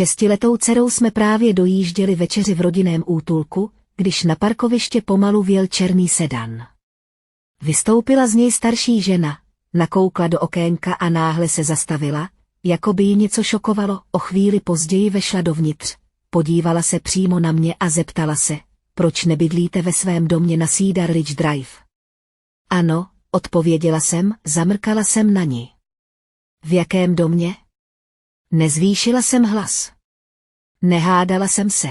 6letou dcerou jsme právě dojížděli večeři v rodinném útulku, když na parkoviště pomalu vjel černý sedan. Vystoupila z něj starší žena, nakoukla do okénka a náhle se zastavila, jako by ji něco šokovalo. O chvíli později vešla dovnitř, podívala se přímo na mě a zeptala se, proč nebydlíte ve svém domě na Cedar Ridge Drive. Ano, odpověděla jsem, zamrkala jsem na ní. V jakém domě? Nezvýšila jsem hlas. Nehádala jsem se.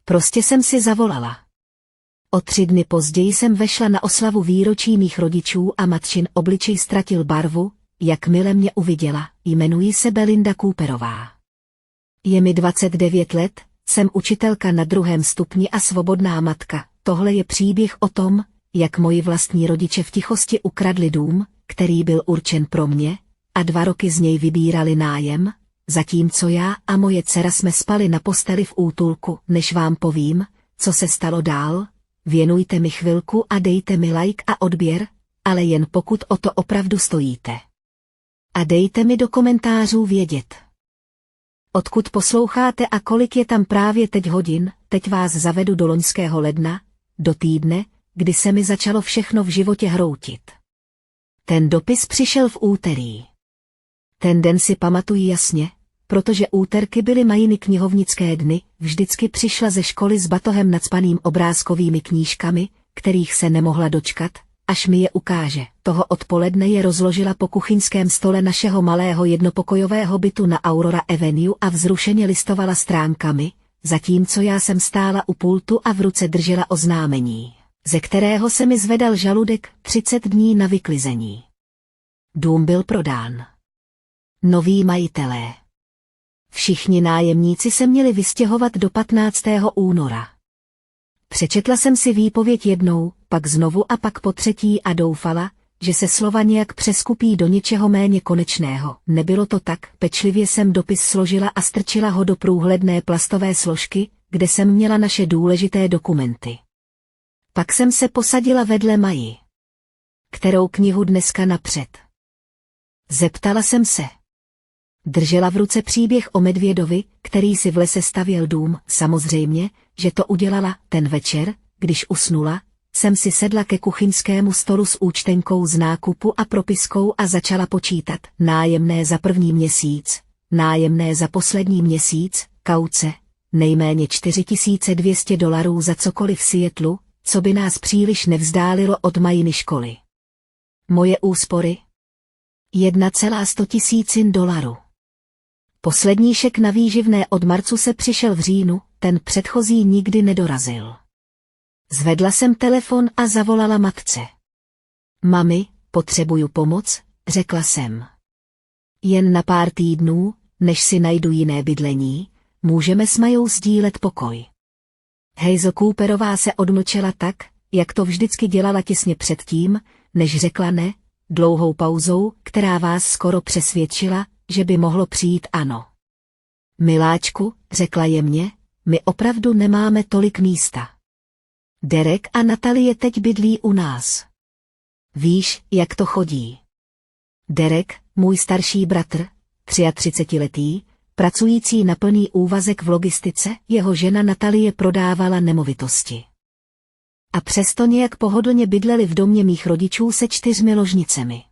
Prostě jsem si zavolala. O 3 dny později jsem vešla na oslavu výročí mých rodičů a matčin obličej ztratil barvu, jakmile mě uviděla. Jmenuji se Belinda Cooperová. Je mi 29 let, jsem učitelka na 2. stupni a svobodná matka. Tohle je příběh o tom, jak moji vlastní rodiče v tichosti ukradli dům, který byl určen pro mě, a 2 roky z něj vybírali nájem, zatímco já a moje dcera jsme spali na posteli v útulku. Než vám povím, co se stalo dál, věnujte mi chvilku a dejte mi like a odběr, ale jen pokud o to opravdu stojíte. A dejte mi do komentářů vědět, odkud posloucháte a kolik je tam právě teď hodin. Teď vás zavedu do loňského ledna, do týdne, kdy se mi začalo všechno v životě hroutit. Ten dopis přišel v úterý. Ten den si pamatuji jasně, protože úterky byly Majiny knihovnické dny. Vždycky přišla ze školy s batohem nacpaným obrázkovými knížkami, kterých se nemohla dočkat, až mi je ukáže. Toho odpoledne je rozložila po kuchyňském stole našeho malého jednopokojového bytu na Aurora Avenue a vzrušeně listovala stránkami, zatímco já jsem stála u pultu a v ruce držela oznámení, ze kterého se mi zvedal žaludek. 30 dní na vyklizení. Dům byl prodán. Noví majitelé. Všichni nájemníci se měli vystěhovat do 15. února. Přečetla jsem si výpověď jednou, pak znovu a pak po 3. a doufala, že se slova nějak přeskupí do něčeho méně konečného. Nebylo to tak, pečlivě jsem dopis složila a strčila ho do průhledné plastové složky, kde jsem měla naše důležité dokumenty. Pak jsem se posadila vedle Maji. Kterou knihu dneska napřed? Zeptala jsem se. Držela v ruce příběh o medvědovi, který si v lese stavěl dům. Samozřejmě, že to udělala. Ten večer, když usnula, jsem si sedla ke kuchyňskému stolu s účtenkou z nákupu a propiskou a začala počítat. Nájemné za 1. měsíc, nájemné za poslední měsíc, kauce, nejméně $4200 za cokoliv v Seattlu, co by nás příliš nevzdálilo od Majiny školy. Moje úspory? $1,100 000. Poslední šek na výživné od marcu se přišel v říjnu, ten předchozí nikdy nedorazil. Zvedla jsem telefon a zavolala matce. Mami, potřebuju pomoc, řekla jsem. Jen na pár týdnů, než si najdu jiné bydlení, můžeme s Majou sdílet pokoj. Hazel Cooperová se odmlčela tak, jak to vždycky dělala těsně předtím, než řekla ne, dlouhou pauzou, která vás skoro přesvědčila, že by mohlo přijít ano. Miláčku, řekla jemně, my opravdu nemáme tolik místa. Derek a Natalie teď bydlí u nás. Víš, jak to chodí. Derek, můj starší bratr, 33letý, pracující na plný úvazek v logistice, jeho žena Natalie prodávala nemovitosti. A přesto nějak pohodlně bydleli v domě mých rodičů se 4 ložnicemi.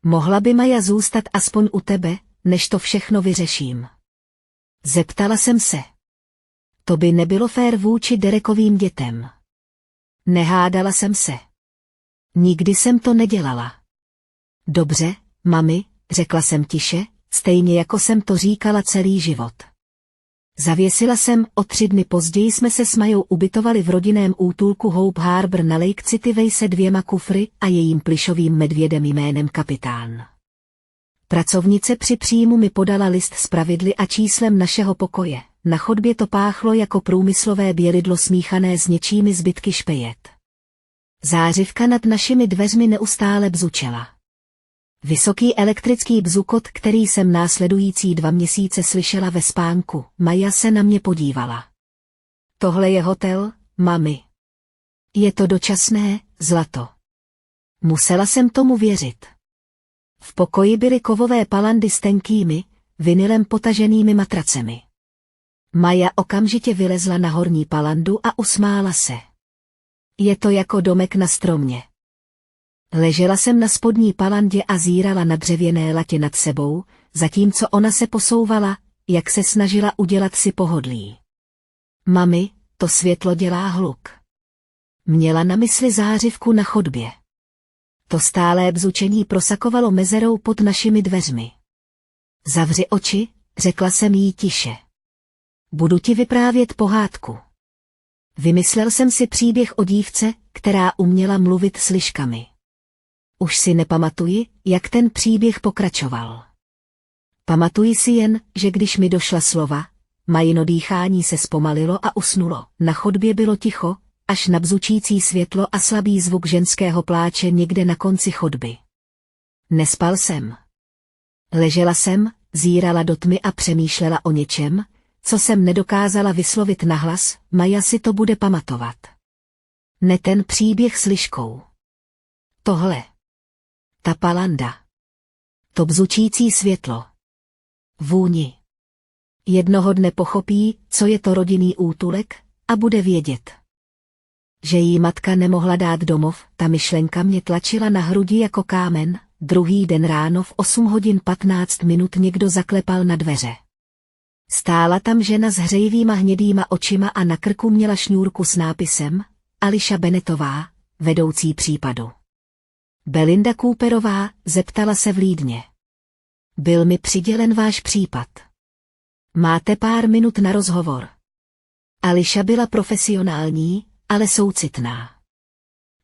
Mohla by Maja zůstat aspoň u tebe, než to všechno vyřeším. Zeptala jsem se. To by nebylo fér vůči Derekovým dětem. Nehádala jsem se. Nikdy jsem to nedělala. Dobře, mami, řekla jsem tiše, stejně jako jsem to říkala celý život. Zavěsila jsem. O 3 dny později jsme se s Majou ubytovali v rodinném útulku Hope Harbor na Lake City Way se 2 kufry a jejím plyšovým medvědem jménem Kapitán. Pracovnice při příjmu mi podala list s pravidly a číslem našeho pokoje. Na chodbě to páchlo jako průmyslové bělidlo smíchané s něčími zbytky špejet. Zářivka nad našimi dveřmi neustále bzučela. Vysoký elektrický bzukot, který jsem následující 2 měsíce slyšela ve spánku. Maja se na mě podívala. Tohle je hotel, mami. Je to dočasné, zlato. Musela jsem tomu věřit. V pokoji byly kovové palandy s tenkými, vinylem potaženými matracemi. Maja okamžitě vylezla na horní palandu a usmála se. Je to jako domek na stromě. Ležela jsem na spodní palandě a zírala na dřevěné latě nad sebou, zatímco ona se posouvala, jak se snažila udělat si pohodlí. Mami, to světlo dělá hluk. Měla na mysli zářivku na chodbě. To stálé bzučení prosakovalo mezerou pod našimi dveřmi. Zavři oči, řekla jsem jí tiše. Budu ti vyprávět pohádku. Vymyslel jsem si příběh o dívce, která uměla mluvit s liškami. Už si nepamatuji, jak ten příběh pokračoval. Pamatuji si jen, že když mi došla slova, Majino dýchání se zpomalilo a usnulo. Na chodbě bylo ticho, až na bzučící světlo a slabý zvuk ženského pláče někde na konci chodby. Nespal jsem. Ležela jsem, zírala do tmy a přemýšlela o něčem, co jsem nedokázala vyslovit nahlas. Maja si to bude pamatovat. Ne ten příběh s liškou. Tohle. Ta palanda. To bzučící světlo. Vůni. Jednoho dne pochopí, co je to rodinný útulek, a bude vědět. Že jí matka nemohla dát domov, ta myšlenka mě tlačila na hrudi jako kámen. Druhý den ráno v 8:15 někdo zaklepal na dveře. Stála tam žena s hřejivýma hnědýma očima a na krku měla šňůrku s nápisem Ališa Benetová, vedoucí případu. Belinda Cooperová, zeptala se vlídně. Byl mi přidělen váš případ. Máte pár minut na rozhovor. Ališa byla profesionální, ale soucitná.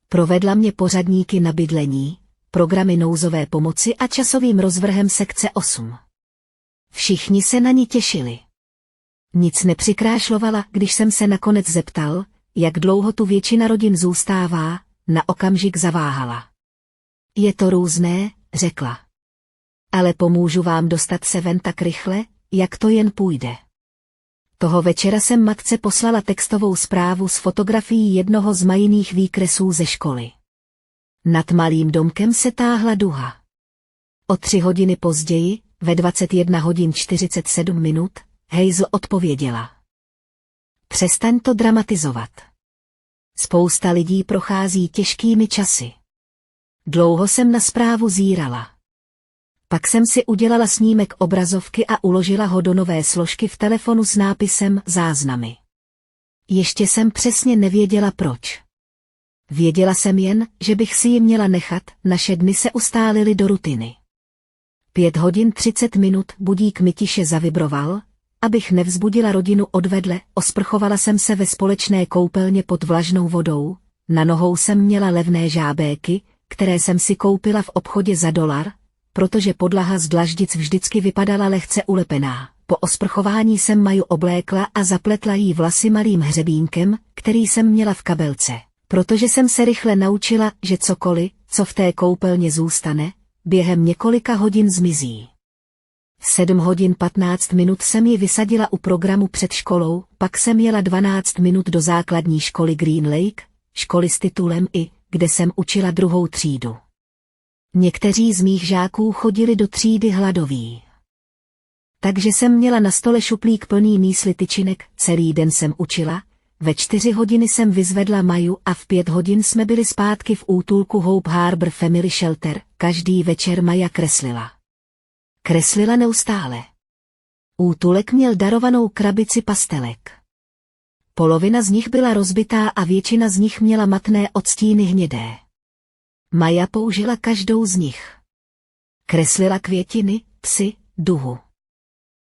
Provedla mě pořadníky na bydlení, programy nouzové pomoci a časovým rozvrhem sekce 8. Všichni se na ní těšili. Nic nepřikrášlovala, když jsem se nakonec zeptal, jak dlouho tu většina rodin zůstává, na okamžik zaváhala. Je to různé, řekla. Ale pomůžu vám dostat se ven tak rychle, jak to jen půjde. Toho večera jsem matce poslala textovou zprávu s fotografií jednoho z Majiných výkresů ze školy. Nad malým domkem se táhla duha. O 3 hodiny později, ve 21:47, Hazel odpověděla. Přestaň to dramatizovat. Spousta lidí prochází těžkými časy. Dlouho jsem na zprávu zírala. Pak jsem si udělala snímek obrazovky a uložila ho do nové složky v telefonu s nápisem Záznamy. Ještě jsem přesně nevěděla proč. Věděla jsem jen, že bych si ji měla nechat, naše dny se ustálily do rutiny. 5:30 budík mi tiše zavibroval, abych nevzbudila rodinu odvedle, osprchovala jsem se ve společné koupelně pod vlažnou vodou, na nohou jsem měla levné žábéky, které jsem si koupila v obchodě za $1, protože podlaha z dlaždic vždycky vypadala lehce ulepená. Po osprchování jsem Maju oblékla a zapletla jí vlasy malým hřebínkem, který jsem měla v kabelce, protože jsem se rychle naučila, že cokoliv, co v té koupelně zůstane, během několika hodin zmizí. V 7:15 jsem ji vysadila u programu před školou, pak jsem jela 12 minut do základní školy Green Lake, školy s titulem I, kde jsem učila 2. třídu. Někteří z mých žáků chodili do třídy hladoví. Takže jsem měla na stole šuplík plný mísli tyčinek, celý den jsem učila, ve 4 hodiny jsem vyzvedla Maju a v 5 hodin jsme byli zpátky v útulku Hope Harbor Family Shelter. Každý večer Maja kreslila. Kreslila neustále. Útulek měl darovanou krabici pastelek. Polovina z nich byla rozbitá a většina z nich měla matné odstíny hnědé. Maja použila každou z nich. Kreslila květiny, psy, duhu.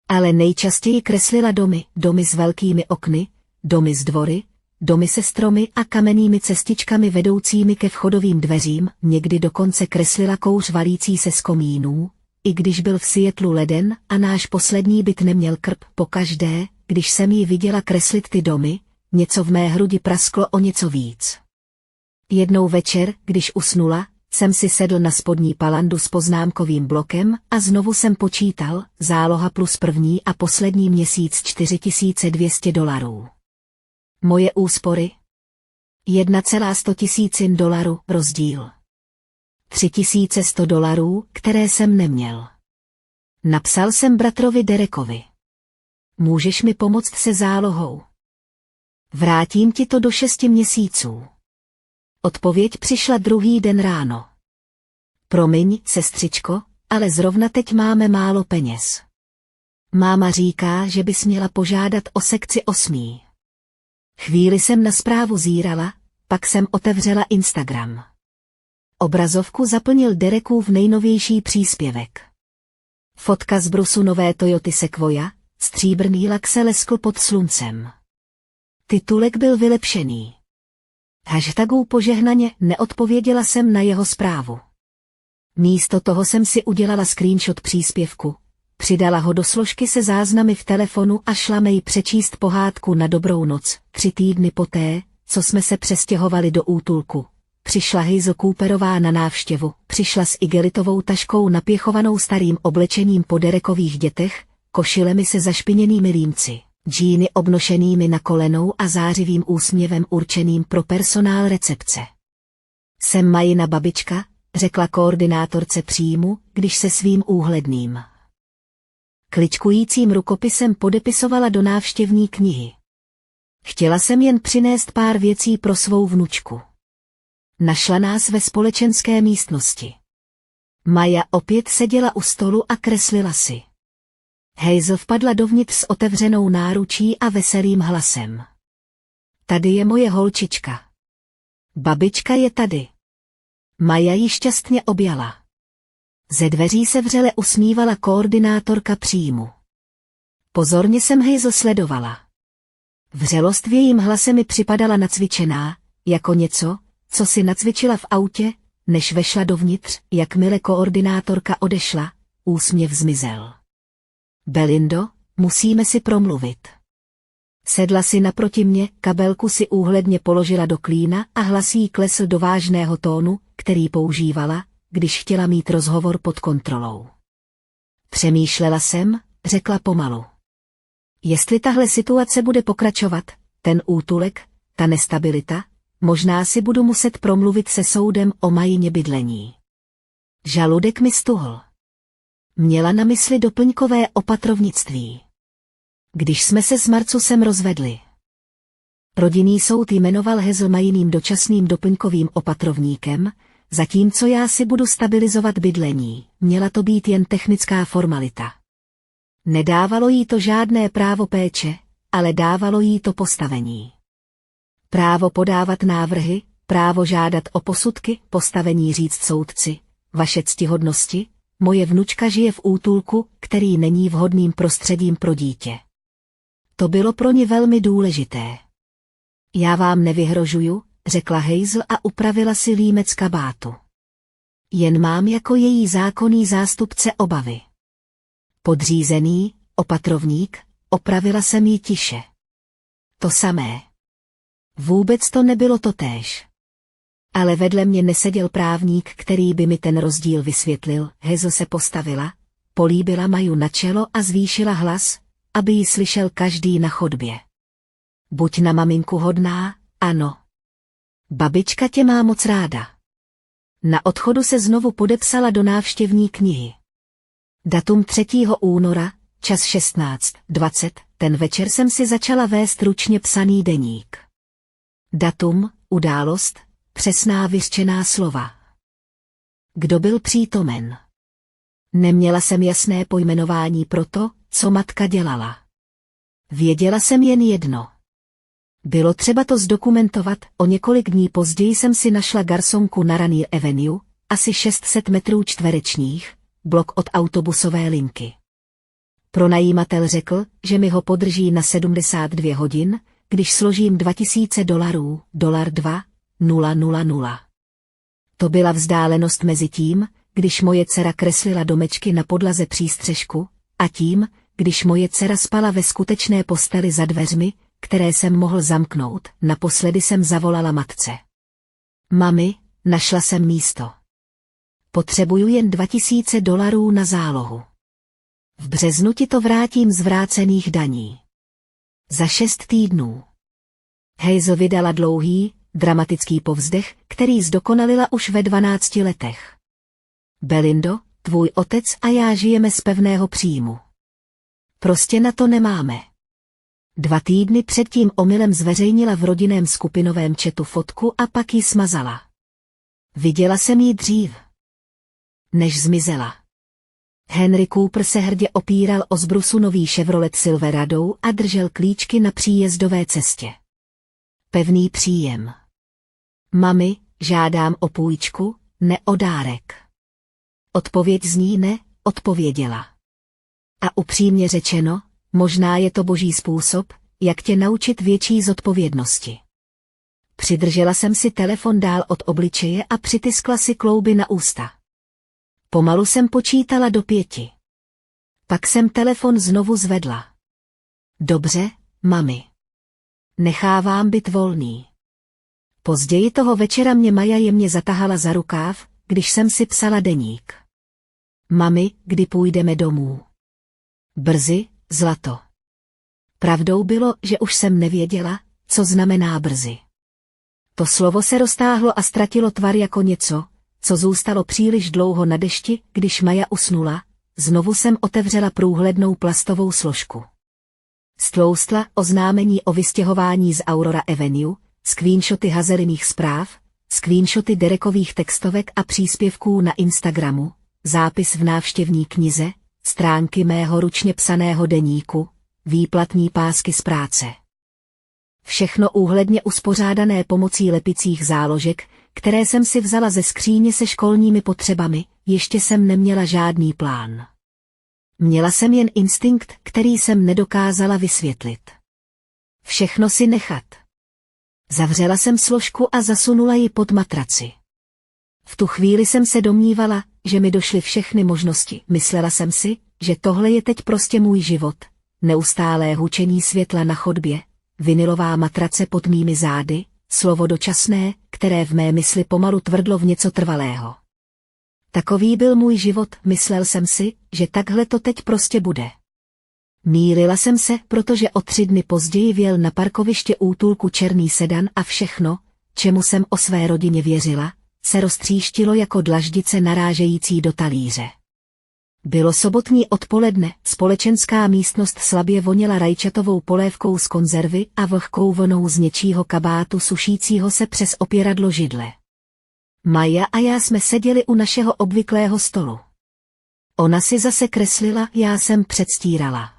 Ale nejčastěji kreslila domy s velkými okny, domy s dvory, domy se stromy a kamennými cestičkami vedoucími ke vchodovým dveřím, někdy dokonce kreslila kouř valící se z komínů, i když byl v Seattlu leden a náš poslední byt neměl krb. Pokaždé, když jsem ji viděla kreslit ty domy, něco v mé hrudi prasklo o něco víc. Jednou večer, když usnula, jsem si sedl na spodní palandu s poznámkovým blokem a znovu jsem počítal, záloha plus první a poslední měsíc $4200. Moje úspory? $1,100 000 rozdíl. $3100, které jsem neměl. Napsal jsem bratrovi Derekovi. Můžeš mi pomoct se zálohou? Vrátím ti to do 6 měsíců. Odpověď přišla druhý den ráno. Promiň, sestřičko, ale zrovna teď máme málo peněz. Máma říká, že bys měla požádat o sekci 8. Chvíli jsem na zprávu zírala, pak jsem otevřela Instagram. Obrazovku zaplnil Derekův nejnovější příspěvek. Fotka z brusu nové Toyoty Sequoia, stříbrný lak se leskl pod sluncem. Titulek byl vylepšený. Hashtagů požehnaně neodpověděla jsem na jeho zprávu. Místo toho jsem si udělala screenshot příspěvku, přidala ho do složky se záznamy v telefonu a šla mi přečíst pohádku na dobrou noc. 3 týdny poté, co jsme se přestěhovali do útulku, přišla Hazel Cooperová na návštěvu. Přišla s igelitovou taškou napěchovanou starým oblečením po Derekových dětech, košilemi se zašpiněnými límci, džíny obnošenými na kolenou a zářivým úsměvem určeným pro personál recepce. Jsem Majina babička, řekla koordinátorce příjmu, když se svým úhledným, kličkujícím rukopisem podepisovala do návštěvní knihy. Chtěla jsem jen přinést pár věcí pro svou vnučku. Našla nás ve společenské místnosti. Maja opět seděla u stolu a kreslila si. Hazel vpadla dovnitř s otevřenou náručí a veselým hlasem. Tady je moje holčička. Babička je tady. Maja ji šťastně objala. Ze dveří se vřele usmívala koordinátorka příjmu. Pozorně jsem Hazel sledovala. Vřelost v jejím hlase mi připadala nacvičená, jako něco, co si nacvičila v autě, než vešla dovnitř. Jakmile koordinátorka odešla, úsměv zmizel. Belindo, musíme si promluvit. Sedla si naproti mě, kabelku si úhledně položila do klína a hlas jí klesl do vážného tónu, který používala, když chtěla mít rozhovor pod kontrolou. Přemýšlela jsem, řekla pomalu. Jestli tahle situace bude pokračovat, ten útulek, ta nestabilita, možná si budu muset promluvit se soudem o Majině bydlení. Žaludek mi stuhl. Měla na mysli doplňkové opatrovnictví. Když jsme se s Marcusem rozvedli. Rodinný soud jmenoval Hazel Majiným dočasným doplňkovým opatrovníkem, zatímco já si budu stabilizovat bydlení. Měla to být jen technická formalita. Nedávalo jí to žádné právo péče, ale dávalo jí to postavení. Právo podávat návrhy, právo žádat o posudky, postavení říct soudci, vaše ctihodnosti, moje vnučka žije v útulku, který není vhodným prostředím pro dítě. To bylo pro ně velmi důležité. Já vám nevyhrožuju, řekla Hazel a upravila si límec kabátu. Jen mám jako její zákonný zástupce obavy. Podřízený, opatrovník, opravila jsem ji tiše. To samé. Vůbec to nebylo totéž. Ale vedle mě neseděl právník, který by mi ten rozdíl vysvětlil. Hazel se postavila, políbila Maju na čelo a zvýšila hlas, aby ji slyšel každý na chodbě. Buď na maminku hodná, ano. Babička tě má moc ráda. Na odchodu se znovu podepsala do návštěvní knihy. Datum 3. února, čas 16:20, ten večer jsem si začala vést ručně psaný deník. Datum, událost, přesná vyřčená slova. Kdo byl přítomen? Neměla jsem jasné pojmenování pro to, co matka dělala. Věděla jsem jen jedno. Bylo třeba to zdokumentovat. O několik dní později jsem si našla garsonku na Rainier Avenue, asi 600 metrů čtverečních, blok od autobusové linky. Pronajímatel řekl, že mi ho podrží na 72 hodin, když složím $2000, $2,000. To byla vzdálenost mezi tím, když moje dcera kreslila domečky na podlaze přístřešku, a tím, když moje dcera spala ve skutečné posteli za dveřmi, které jsem mohl zamknout. Naposledy jsem zavolala matce. Mami, našla jsem místo. Potřebuju jen $2000 na zálohu. V březnu ti to vrátím z vrácených daní. Za 6 týdnů. Hazel vydala dlouhý, dramatický povzdech, který zdokonalila už ve 12 letech. Belindo, Tvůj otec a já žijeme z pevného příjmu. Prostě na to nemáme. 2 týdny předtím omylem zveřejnila v rodinném skupinovém chatu fotku a pak ji smazala. Viděla jsem ji dřív, než zmizela. Henry Cooper se hrdě opíral o zbrusu nový Chevrolet Silverado a držel klíčky na příjezdové cestě. Pevný příjem. Mami, žádám o půjčku, ne o dárek. Odpověď zní ne, odpověděla. A upřímně řečeno, možná je to boží způsob, jak tě naučit větší zodpovědnosti. Přidržela jsem si telefon dál od obličeje a přitiskla si klouby na ústa. Pomalu jsem počítala do 5. Pak jsem telefon znovu zvedla. Dobře, mami. Nechávám byt volný. Později toho večera mě Maja jemně zatahala za rukáv, když jsem si psala deník. Mami, kdy půjdeme domů? Brzy, zlato. Pravdou bylo, že už jsem nevěděla, co znamená brzy. To slovo se roztáhlo a ztratilo tvar jako něco, co zůstalo příliš dlouho na dešti. Když Maja usnula, znovu jsem otevřela průhlednou plastovou složku. Stloustla oznámení o vystěhování z Aurora Avenue, screenshoty Hazeliných zpráv, screenshoty Derekových textovek a příspěvků na Instagramu, zápis v návštěvní knize, stránky mého ručně psaného deníku, výplatní pásky z práce. Všechno úhledně uspořádané pomocí lepicích záložek, které jsem si vzala ze skříně se školními potřebami. Ještě jsem neměla žádný plán. Měla jsem jen instinkt, který jsem nedokázala vysvětlit. Všechno si nechat. Zavřela jsem složku a zasunula ji pod matraci. V tu chvíli jsem se domnívala, že mi došly všechny možnosti. Myslela jsem si, že tohle je teď prostě můj život. Neustálé hučení světla na chodbě, vinilová matrace pod mými zády, slovo dočasné, které v mé mysli pomalu tvrdlo v něco trvalého. Takový byl můj život, myslel jsem si, že takhle to teď prostě bude. Mýlila jsem se, protože o 3 dny později vjel na parkoviště útulku černý sedan a všechno, čemu jsem o své rodině věřila, se roztříštilo jako dlaždice narážející do talíře. Bylo sobotní odpoledne, společenská místnost slabě voněla rajčatovou polévkou z konzervy a vlhkou vlnou z něčího kabátu sušícího se přes opěradlo židle. Maja a já jsme seděli u našeho obvyklého stolu. Ona si zase kreslila, já jsem předstírala,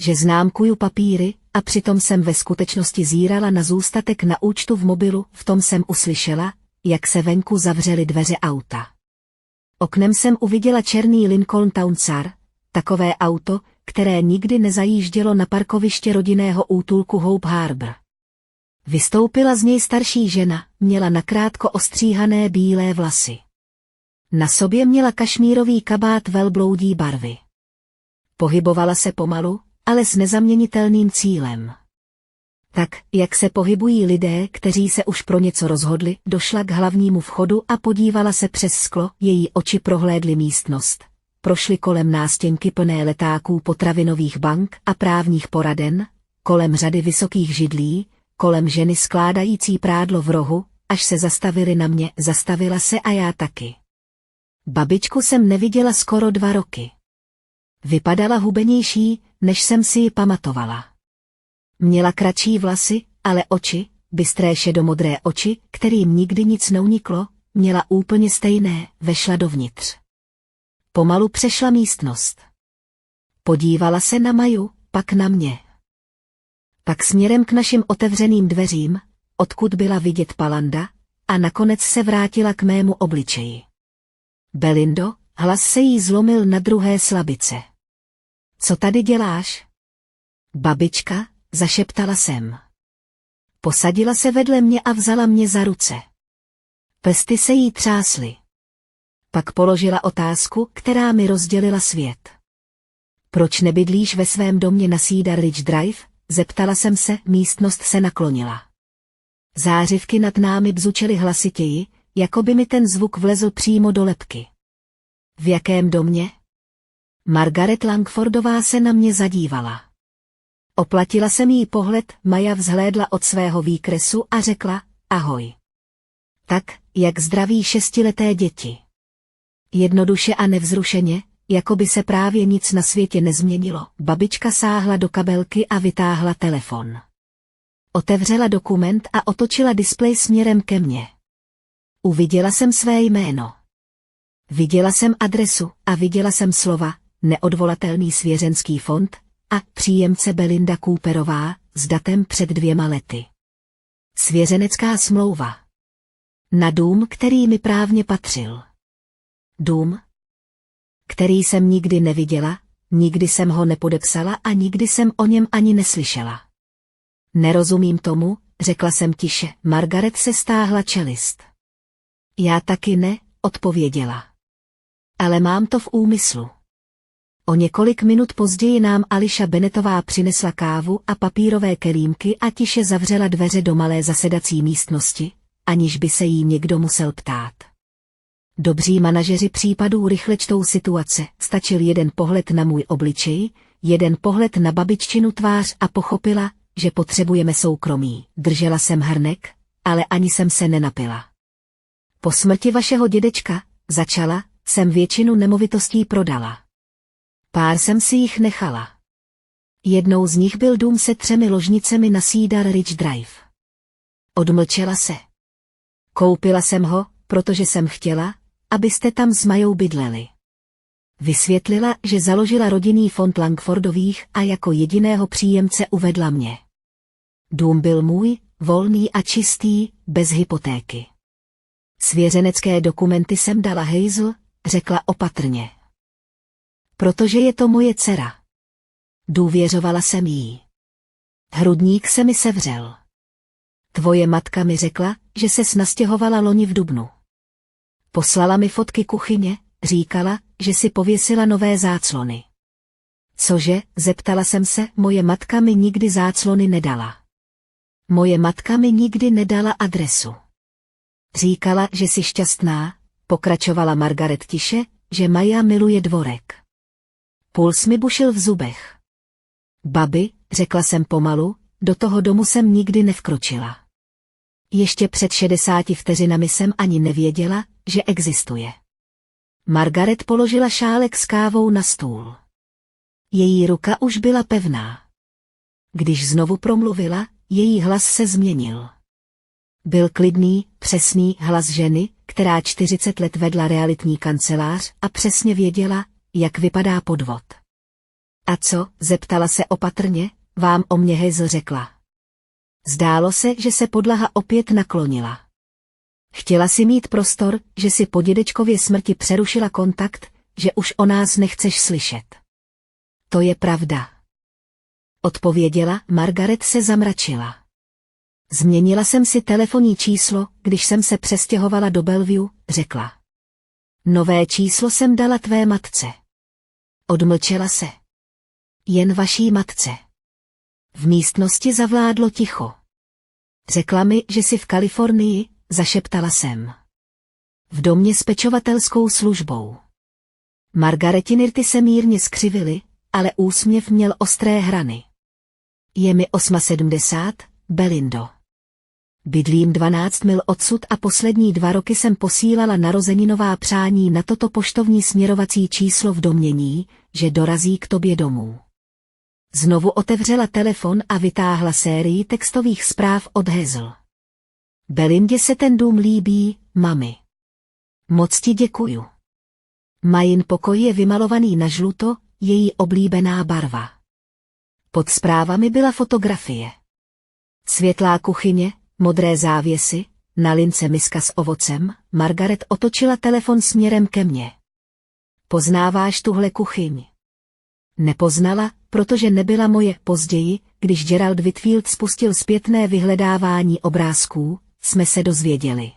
že známkuju papíry, a přitom jsem ve skutečnosti zírala na zůstatek na účtu v mobilu. V tom jsem uslyšela, jak se venku zavřely dveře auta. Oknem jsem uviděla černý Lincoln Town Car, takové auto, které nikdy nezajíždělo na parkoviště rodinného útulku Hope Harbor. Vystoupila z něj starší žena, měla nakrátko ostříhané bílé vlasy. Na sobě měla kašmírový kabát velbloudí barvy. Pohybovala se pomalu, ale s nezaměnitelným cílem. Tak, jak se pohybují lidé, kteří se už pro něco rozhodli, došla k hlavnímu vchodu a podívala se přes sklo, její oči prohlédly místnost. Prošly kolem nástěnky plné letáků potravinových bank a právních poraden, kolem řady vysokých židlí, kolem ženy skládající prádlo v rohu, až se zastavili na mě, zastavila se a já taky. Babičku jsem neviděla skoro 2 roky. Vypadala hubenější, než jsem si ji pamatovala. Měla kratší vlasy, ale oči, bystré šedomodré oči, kterým nikdy nic neuniklo, měla úplně stejné, vešla dovnitř. Pomalu přešla místnost. Podívala se na Maju, pak na mě. Pak směrem k našim otevřeným dveřím, odkud byla vidět palanda, a nakonec se vrátila k mému obličeji. Belindo, hlas se jí zlomil na druhé slabice. Co tady děláš? Babička, zašeptala jsem. Posadila se vedle mě a vzala mě za ruce. Prsty se jí třásly. Pak položila otázku, která mi rozdělila svět. Proč nebydlíš ve svém domě na Cedar Ridge Drive? Zeptala jsem se, místnost se naklonila. Zářivky nad námi bzučely hlasitěji, jako by mi ten zvuk vlezl přímo do lebky. V jakém domě? Margaret Langfordová se na mě zadívala. Oplatila jsem jí pohled, Maja vzhlédla od svého výkresu a řekla, ahoj. Tak, jak zdraví 6leté děti. Jednoduše a nevzrušeně, jako by se právě nic na světě nezměnilo. Babička sáhla do kabelky a vytáhla telefon. Otevřela dokument a otočila displej směrem ke mně. Uviděla jsem své jméno. Viděla jsem adresu a viděla jsem slova neodvolatelný svěřenský fond a příjemce Belinda Cooperová s datem před 2 lety. Svěřenecká smlouva. Na dům, který mi právně patřil. Dům, který jsem nikdy neviděla, nikdy jsem ho nepodepsala a nikdy jsem o něm ani neslyšela. Nerozumím tomu, řekla jsem tiše. Margaret se stáhla čelist. Já taky ne, odpověděla. Ale mám to v úmyslu. O několik minut později nám Ališa Bennettová přinesla kávu a papírové kelímky a tiše zavřela dveře do malé zasedací místnosti, aniž by se jí někdo musel ptát. Dobří manažeři případů rychle čtou situace, stačil jeden pohled na můj obličej, jeden pohled na babiččinu tvář a pochopila, že potřebujeme soukromí. Držela jsem hrnek, ale ani jsem se nenapila. Po smrti vašeho dědečka, začala, jsem většinu nemovitostí prodala. Pár jsem si jich nechala. Jednou z nich byl dům se 3 ložnicemi na Cedar Ridge Drive. Odmlčela se. Koupila jsem ho, protože jsem chtěla, abyste tam s Majou bydleli. Vysvětlila, že založila rodinný fond Langfordových a jako jediného příjemce uvedla mě. Dům byl můj, volný a čistý, bez hypotéky. Svěřenecké dokumenty jsem dala Hazel, řekla opatrně. Protože je to moje dcera. Důvěřovala jsem jí. Hrudník se mi sevřel. Tvoje matka mi řekla, že ses nastěhovala loni v dubnu. Poslala mi fotky kuchyně, říkala, že si pověsila nové záclony. Cože, zeptala jsem se, moje matka mi nikdy záclony nedala. Moje matka mi nikdy nedala adresu. Říkala, že jsi šťastná, pokračovala Margaret tiše, že Maja miluje dvorek. Puls mi bušil v zubech. Babi, řekla jsem pomalu, do toho domu jsem nikdy nevkročila. Ještě před 60 vteřinami jsem ani nevěděla, že existuje. Margaret položila šálek s kávou na stůl. Její ruka už byla pevná. Když znovu promluvila, její hlas se změnil. Byl klidný, přesný hlas ženy, která 40 let vedla realitní kancelář a přesně věděla, jak vypadá podvod. A co, zeptala se opatrně, vám o mě Hazel řekla. Zdálo se, že se podlaha opět naklonila. Chtěla si mít prostor, že si po dědečkově smrti přerušila kontakt, že už o nás nechceš slyšet. To je pravda. Odpověděla, Margaret se zamračila. Změnila jsem si telefonní číslo, když jsem se přestěhovala do Bellevue, řekla. Nové číslo jsem dala tvé matce. Odmlčela se. Jen vaší matce. V místnosti zavládlo ticho. Řekla mi, že jsi v Kalifornii, zašeptala jsem. V domě s pečovatelskou službou. Margaretiny rty se mírně skřivily, ale úsměv měl ostré hrany. Je mi 78, Belindo. Bydlím 12 mil odsud a poslední 2 roky jsem posílala narozeninová přání na toto poštovní směrovací číslo v domnění, že dorazí k tobě domů. Znovu otevřela telefon a vytáhla sérii textových zpráv od Hazel. Belindě se ten dům líbí, mami. Moc ti děkuju. Majin pokoj je vymalovaný na žluto, její oblíbená barva. Pod zprávami byla fotografie. Světlá kuchyně, modré závěsy, na lince miska s ovocem, Margaret otočila telefon směrem ke mně. Poznáváš tuhle kuchyň? Nepoznala, protože nebyla moje. Později, když Gerald Whitfield spustil zpětné vyhledávání obrázků, jsme se dozvěděli,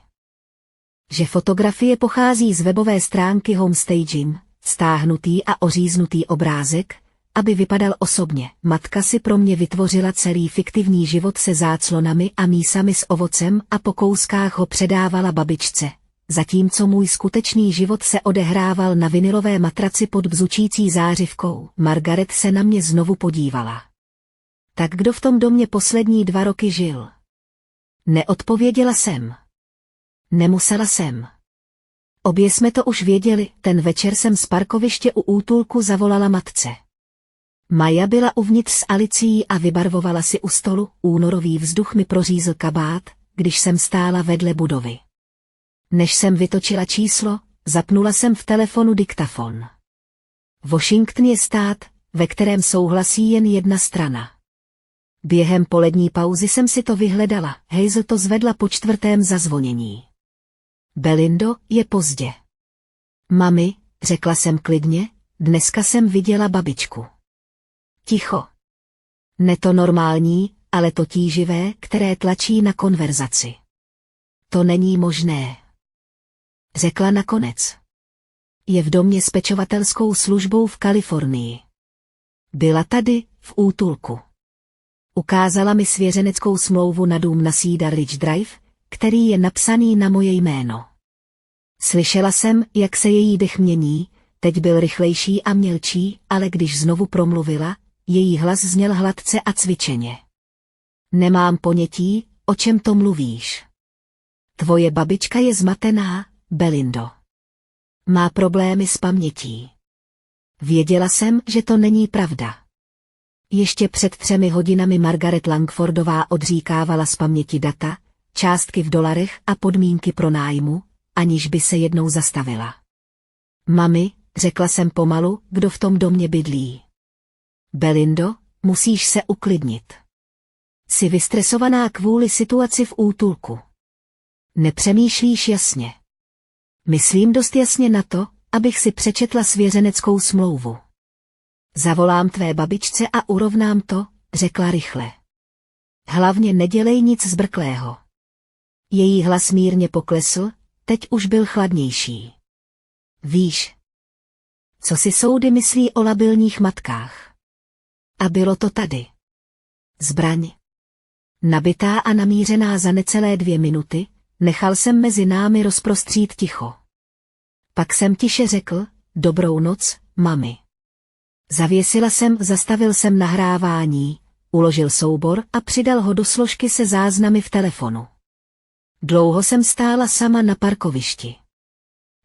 že fotografie pochází z webové stránky Homestaging, stáhnutý a oříznutý obrázek, aby vypadal osobně. Matka si pro mě vytvořila celý fiktivní život se záclonami a mísami s ovocem a po kouskách ho předávala babičce, zatímco můj skutečný život se odehrával na vinylové matraci pod bzučící zářivkou. Margaret se na mě znovu podívala. Tak kdo v tom domě poslední 2 roky žil? Neodpověděla jsem. Nemusela jsem. Obě jsme to už věděli, ten večer jsem z parkoviště u útulku zavolala matce. Maja byla uvnitř s Alicií a vybarvovala si u stolu, únorový vzduch mi prořízl kabát, když jsem stála vedle budovy. Než jsem vytočila číslo, zapnula jsem v telefonu diktafon. Washington je stát, ve kterém souhlasí jen jedna strana. Během polední pauzy jsem si to vyhledala, Hazel to zvedla po 4. zazvonění. Belindo, je pozdě. Mami, řekla jsem klidně, dneska jsem viděla babičku. Ticho. Ne to normální, ale to tíživé, které tlačí na konverzaci. To není možné. Řekla nakonec. Je v domě s pečovatelskou službou v Kalifornii. Byla tady, v útulku. Ukázala mi svěřeneckou smlouvu na dům na Cedar Ridge Drive, který je napsaný na moje jméno. Slyšela jsem, jak se její dech mění, teď byl rychlejší a mělčí, ale když znovu promluvila, její hlas zněl hladce a cvičeně. Nemám ponětí, o čem to mluvíš. Tvoje babička je zmatená, Belindo. Má problémy s pamětí. Věděla jsem, že to není pravda. Ještě před 3 hodinami Margaret Langfordová odříkávala z paměti data, částky v dolarech a podmínky pro nájmu, aniž by se jednou zastavila. Mami, řekla jsem pomalu, kdo v tom domě bydlí. Belindo, musíš se uklidnit. Jsi vystresovaná kvůli situaci v útulku. Nepřemýšlíš jasně. Myslím dost jasně na to, abych si přečetla svěřeneckou smlouvu. Zavolám tvé babičce a urovnám to, řekla rychle. Hlavně nedělej nic zbrklého. Její hlas mírně poklesl, teď už byl chladnější. Víš, co si soudy myslí o labilních matkách? A bylo to tady. Zbraň. Nabitá a namířená za necelé 2 minuty, nechal jsem mezi námi rozprostřít ticho. Pak jsem tiše řekl, dobrou noc, mami. Zastavil jsem nahrávání, uložil soubor a přidal ho do složky se záznamy v telefonu. Dlouho jsem stála sama na parkovišti.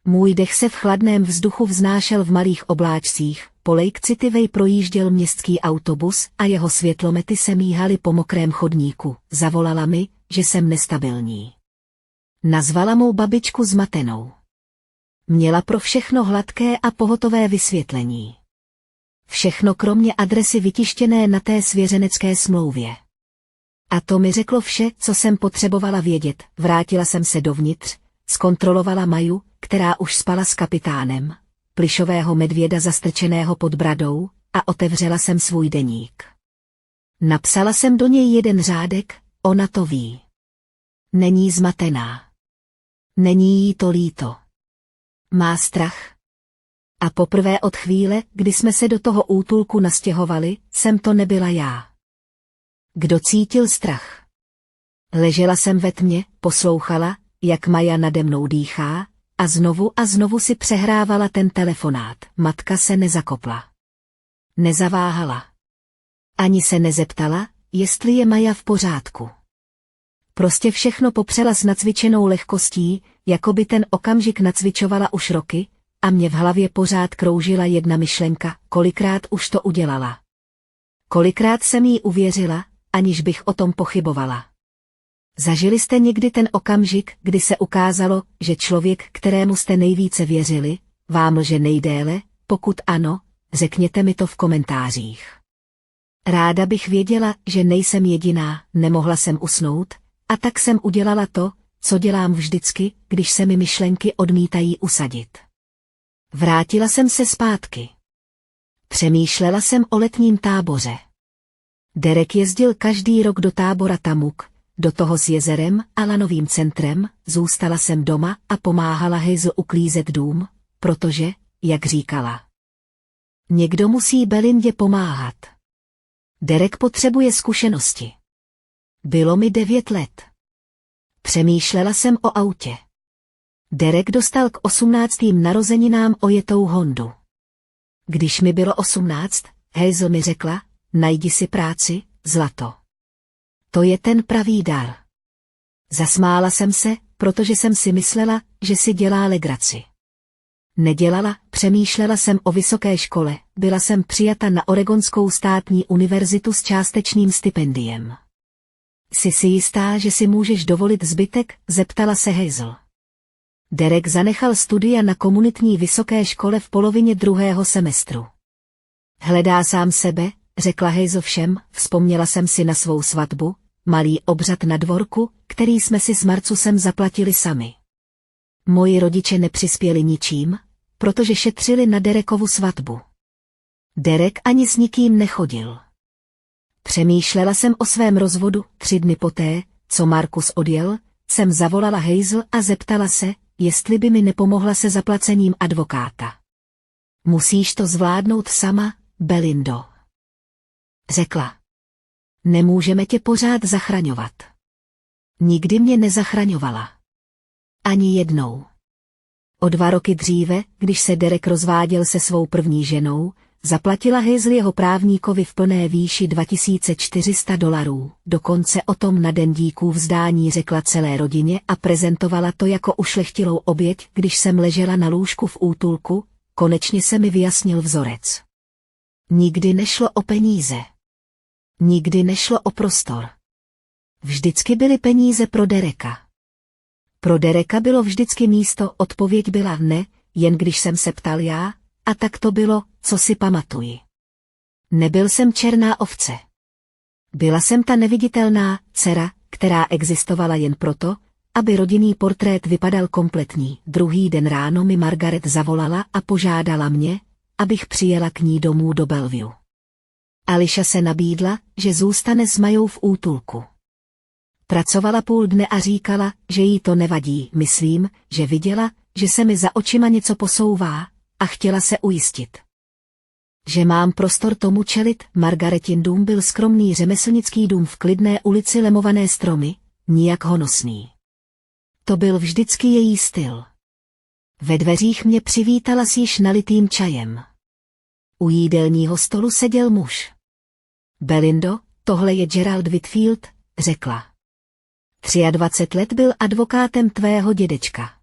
Můj dech se v chladném vzduchu vznášel v malých obláčcích, po Lake City Way projížděl městský autobus a jeho světlomety se míhaly po mokrém chodníku. Zavolala mi, že jsem nestabilní. Nazvala mou babičku zmatenou. Měla pro všechno hladké a pohotové vysvětlení. Všechno kromě adresy vytištěné na té svěřenecké smlouvě. A to mi řeklo vše, co jsem potřebovala vědět. Vrátila jsem se dovnitř, zkontrolovala Maju, která už spala s kapitánem, plyšového medvěda zastrčeného pod bradou, a otevřela jsem svůj deník. Napsala jsem do něj 1 řádek, ona to ví. Není zmatená. Není jí to líto. Má strach. A poprvé od chvíle, kdy jsme se do toho útulku nastěhovali, jsem to nebyla já. Kdo cítil strach? Ležela jsem ve tmě, poslouchala, jak Maja nade mnou dýchá, a znovu si přehrávala ten telefonát. Matka se nezakopla. Nezaváhala. Ani se nezeptala, jestli je Maja v pořádku. Prostě všechno popřela s nacvičenou lehkostí, jako by ten okamžik nacvičovala už roky, a mě v hlavě pořád kroužila jedna myšlenka, kolikrát už to udělala. Kolikrát jsem jí uvěřila, aniž bych o tom pochybovala. Zažili jste někdy ten okamžik, kdy se ukázalo, že člověk, kterému jste nejvíce věřili, vám lže nejdéle? Pokud ano, řekněte mi to v komentářích. Ráda bych věděla, že nejsem jediná, nemohla jsem usnout, a tak jsem udělala to, co dělám vždycky, když se mi myšlenky odmítají usadit. Vrátila jsem se zpátky. Přemýšlela jsem o letním táboře. Derek jezdil každý rok do tábora Tamuk, do toho s jezerem a lanovým centrem, zůstala jsem doma a pomáhala Hazel uklízet dům, protože, jak říkala, někdo musí Belindě pomáhat. Derek potřebuje zkušenosti. Bylo mi 9 let. Přemýšlela jsem o autě. Derek dostal k 18. narozeninám ojetou Hondu. Když mi bylo 18, Hazel mi řekla, najdi si práci, zlato. To je ten pravý dar. Zasmála jsem se, protože jsem si myslela, že si dělá legraci. Nedělala, přemýšlela jsem o vysoké škole, byla jsem přijata na Oregonskou státní univerzitu s částečným stipendiem. Jsi si jistá, že si můžeš dovolit zbytek? Zeptala se Hazel. Derek zanechal studia na komunitní vysoké škole v polovině druhého semestru. Hledá sám sebe, řekla Hazel všem, vzpomněla jsem si na svou svatbu, malý obřad na dvorku, který jsme si s Marcusem zaplatili sami. Moji rodiče nepřispěli ničím, protože šetřili na Derekovu svatbu. Derek ani s nikým nechodil. Přemýšlela jsem o svém rozvodu. 3 dny poté, co Marcus odjel, jsem zavolala Hazel a zeptala se, jestli by mi nepomohla se zaplacením advokáta. Musíš to zvládnout sama, Belindo, řekla. Nemůžeme tě pořád zachraňovat. Nikdy mě nezachraňovala. Ani jednou. O 2 roky dříve, když se Derek rozváděl se svou první ženou, zaplatila Hazel jeho právníkovi v plné výši $2400. Dokonce o tom na den díků vzdání řekla celé rodině a prezentovala to jako ušlechtilou oběť. Když jsem ležela na lůžku v útulku, konečně se mi vyjasnil vzorec. Nikdy nešlo o peníze. Nikdy nešlo o prostor. Vždycky byly peníze pro Dereka. Pro Dereka bylo vždycky místo, odpověď byla ne, jen když jsem se ptal já, a tak to bylo, co si pamatuji. Nebyl jsem černá ovce. Byla jsem ta neviditelná dcera, která existovala jen proto, aby rodinný portrét vypadal kompletní. Druhý den ráno mi Margaret zavolala a požádala mě, abych přijela k ní domů do Bellevue. Alicia se nabídla, že zůstane s Majou v útulku. Pracovala půl dne a říkala, že jí to nevadí. Myslím, že viděla, že se mi za očima něco posouvá, a chtěla se ujistit, že mám prostor tomu čelit. Margaretin dům byl skromný řemeslnický dům v klidné ulici lemované stromy, nijak honosný. To byl vždycky její styl. Ve dveřích mě přivítala s již nalitým čajem. U jídelního stolu seděl muž. Belindo, tohle je Gerald Whitfield, řekla. 23 let byl advokátem tvého dědečka.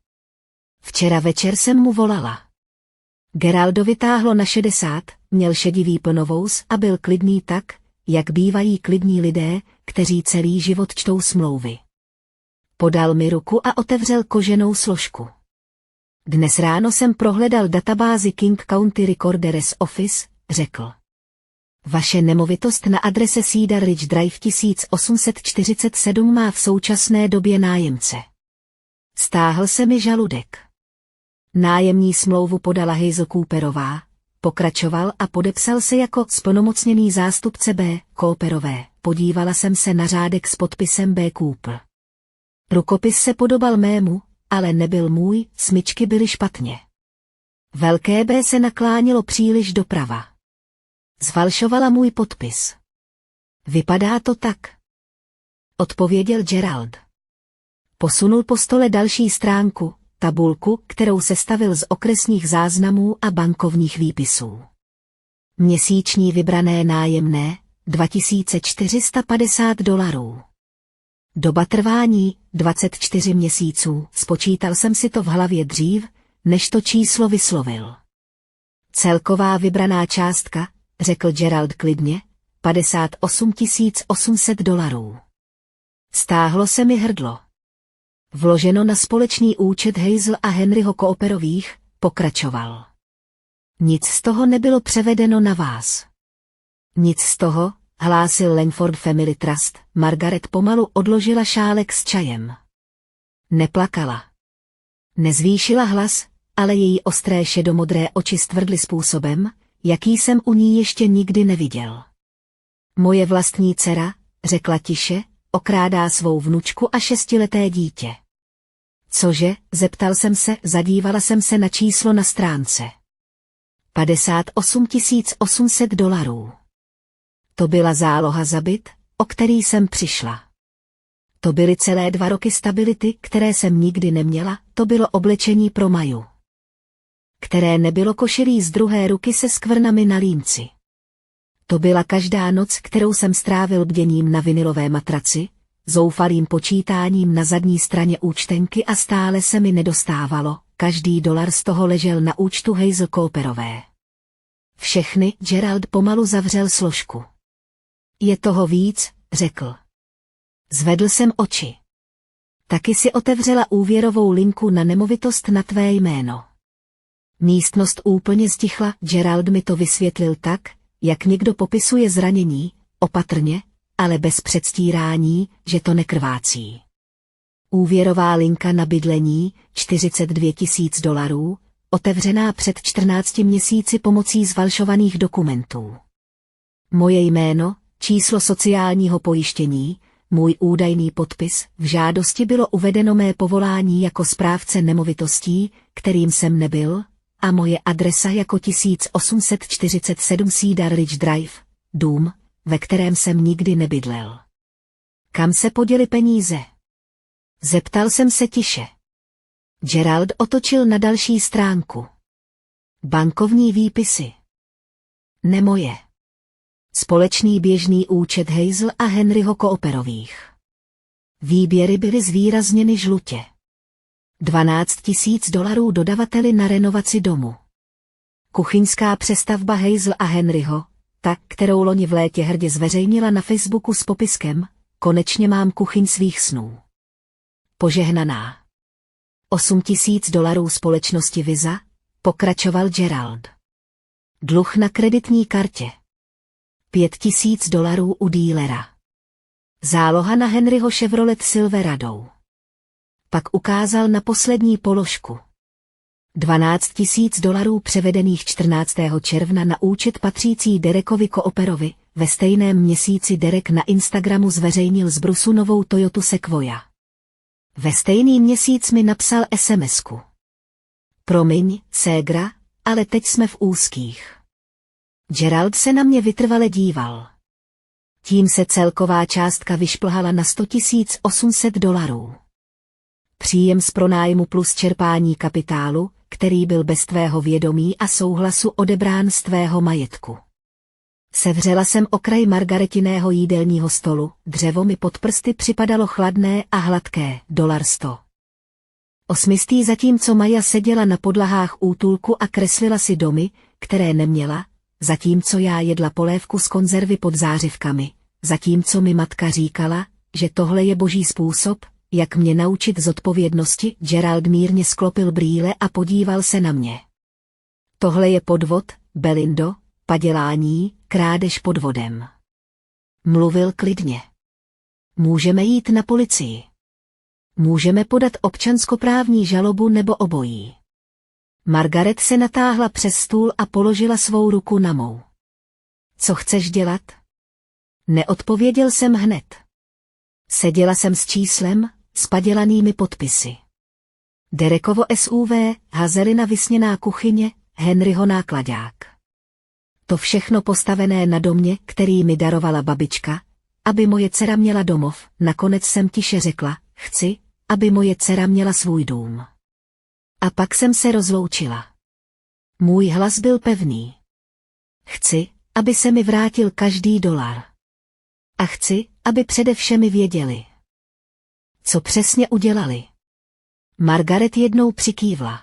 Včera večer jsem mu volala. Geraldovi táhlo na 60, měl šedivý plnovous a byl klidný tak, jak bývají klidní lidé, kteří celý život čtou smlouvy. Podal mi ruku a otevřel koženou složku. Dnes ráno jsem prohledal databázi King County Recorder's Office, řekl. Vaše nemovitost na adrese Cedar Ridge Drive 1847 má v současné době nájemce. Stáhl se mi žaludek. Nájemní smlouvu podala Hazel Cooperová, pokračoval a podepsal se jako zplnomocněný zástupce B. Cooperové. Podívala jsem se na řádek s podpisem B. Cooper. Rukopis se podobal mému, ale nebyl můj, smyčky byly špatně. Velké B se naklánělo příliš doprava. Zfalšovala můj podpis. Vypadá to tak, odpověděl Gerald. Posunul po stole další stránku, tabulku, kterou sestavil z okresních záznamů a bankovních výpisů. Měsíční vybrané nájemné, $2450. Doba trvání, 24 měsíců, spočítal jsem si to v hlavě dřív, než to číslo vyslovil. Celková vybraná částka, řekl Gerald klidně, $58 800. Stáhlo se mi hrdlo. Vloženo na společný účet Hazel a Henryho Cooperových, pokračoval. Nic z toho nebylo převedeno na vás. Nic z toho, hlásil Langford Family Trust. Margaret pomalu odložila šálek s čajem. Neplakala. Nezvýšila hlas, ale její ostré šedomodré oči stvrdly způsobem, jaký jsem u ní ještě nikdy neviděl. Moje vlastní dcera, řekla tiše, okrádá svou vnučku a 6leté dítě. Cože, zeptal jsem se, zadívala jsem se na číslo na stránce. $58 800. To byla záloha za byt, o který jsem přišla. To byly celé 2 roky stability, které jsem nikdy neměla, to bylo oblečení pro Maju, které nebylo košilí z druhé ruky se skvrnami na límci. To byla každá noc, kterou jsem strávil bděním na vinilové matraci, zoufalým počítáním na zadní straně účtenky a stále se mi nedostávalo, každý dolar z toho ležel na účtu Hazel Cooperové. Všechny, Gerald pomalu zavřel složku. Je toho víc, řekl. Zvedl jsem oči. Taky si otevřela úvěrovou linku na nemovitost na tvé jméno. Místnost úplně stichla, Gerald mi to vysvětlil tak, jak někdo popisuje zranění, opatrně, ale bez předstírání, že to nekrvácí. Úvěrová linka na bydlení, $42 000, otevřená před 14 měsíci pomocí zfalšovaných dokumentů. Moje jméno, číslo sociálního pojištění, můj údajný podpis, v žádosti bylo uvedeno mé povolání jako správce nemovitostí, kterým jsem nebyl, a moje adresa jako 1847 Cedar Ridge Drive, dům, ve kterém jsem nikdy nebydlel. Kam se poděly peníze? Zeptal jsem se tiše. Gerald otočil na další stránku. Bankovní výpisy. Nemoje. Společný běžný účet Hazel a Henryho Cooperových. Výběry byly zvýrazněny žlutě. $12 000 dodavateli na renovaci domu. Kuchyňská přestavba Hazel a Henryho, ta, kterou loni v létě hrdě zveřejnila na Facebooku s popiskem, konečně mám kuchyň svých snů. Požehnaná. $8 000 společnosti Visa, pokračoval Gerald. Dluh na kreditní kartě. $5 000 u dílera. Záloha na Henryho Chevrolet Silverado. Pak ukázal na poslední položku. $12 000 převedených 14. června na účet patřící Derekovi Cooperovi. Ve stejném měsíci Derek na Instagramu zveřejnil z Brusu novou Toyotu Sequoia. Ve stejný měsíc mi napsal SMS-ku. Promiň, ségra, ale teď jsme v úzkých. Gerald se na mě vytrvale díval. Tím se celková částka vyšplhala na $100 800. Příjem z pronájmu plus čerpání kapitálu, který byl bez tvého vědomí a souhlasu odebrán z tvého majetku. Sevřela jsem okraj Margaretiného jídelního stolu, dřevo mi pod prsty připadalo chladné a hladké, $100. Osmistý zatímco Maja seděla na podlahách útulku a kreslila si domy, které neměla, zatímco já jedla polévku z konzervy pod zářivkami, zatímco mi matka říkala, že tohle je boží způsob, jak mě naučit zodpovědnosti, Gerald mírně sklopil brýle a podíval se na mě. Tohle je podvod, Belindo, padělání, krádež podvodem. Mluvil klidně. Můžeme jít na policii. Můžeme podat občanskoprávní žalobu nebo obojí. Margaret se natáhla přes stůl a položila svou ruku na mou. Co chceš dělat? Neodpověděl jsem hned. Seděla jsem s číslem, s padělanými podpisy. Derekovo SUV, Hazelina vysněná kuchyně, Henryho nákladák. To všechno postavené na domě, který mi darovala babička, aby moje dcera měla domov. Nakonec jsem tiše řekla, chci, aby moje dcera měla svůj dům. A pak jsem se rozloučila. Můj hlas byl pevný. Chci, aby se mi vrátil každý $1. A chci, aby přede všemi věděli. Co přesně udělali? Margaret jednou přikývla.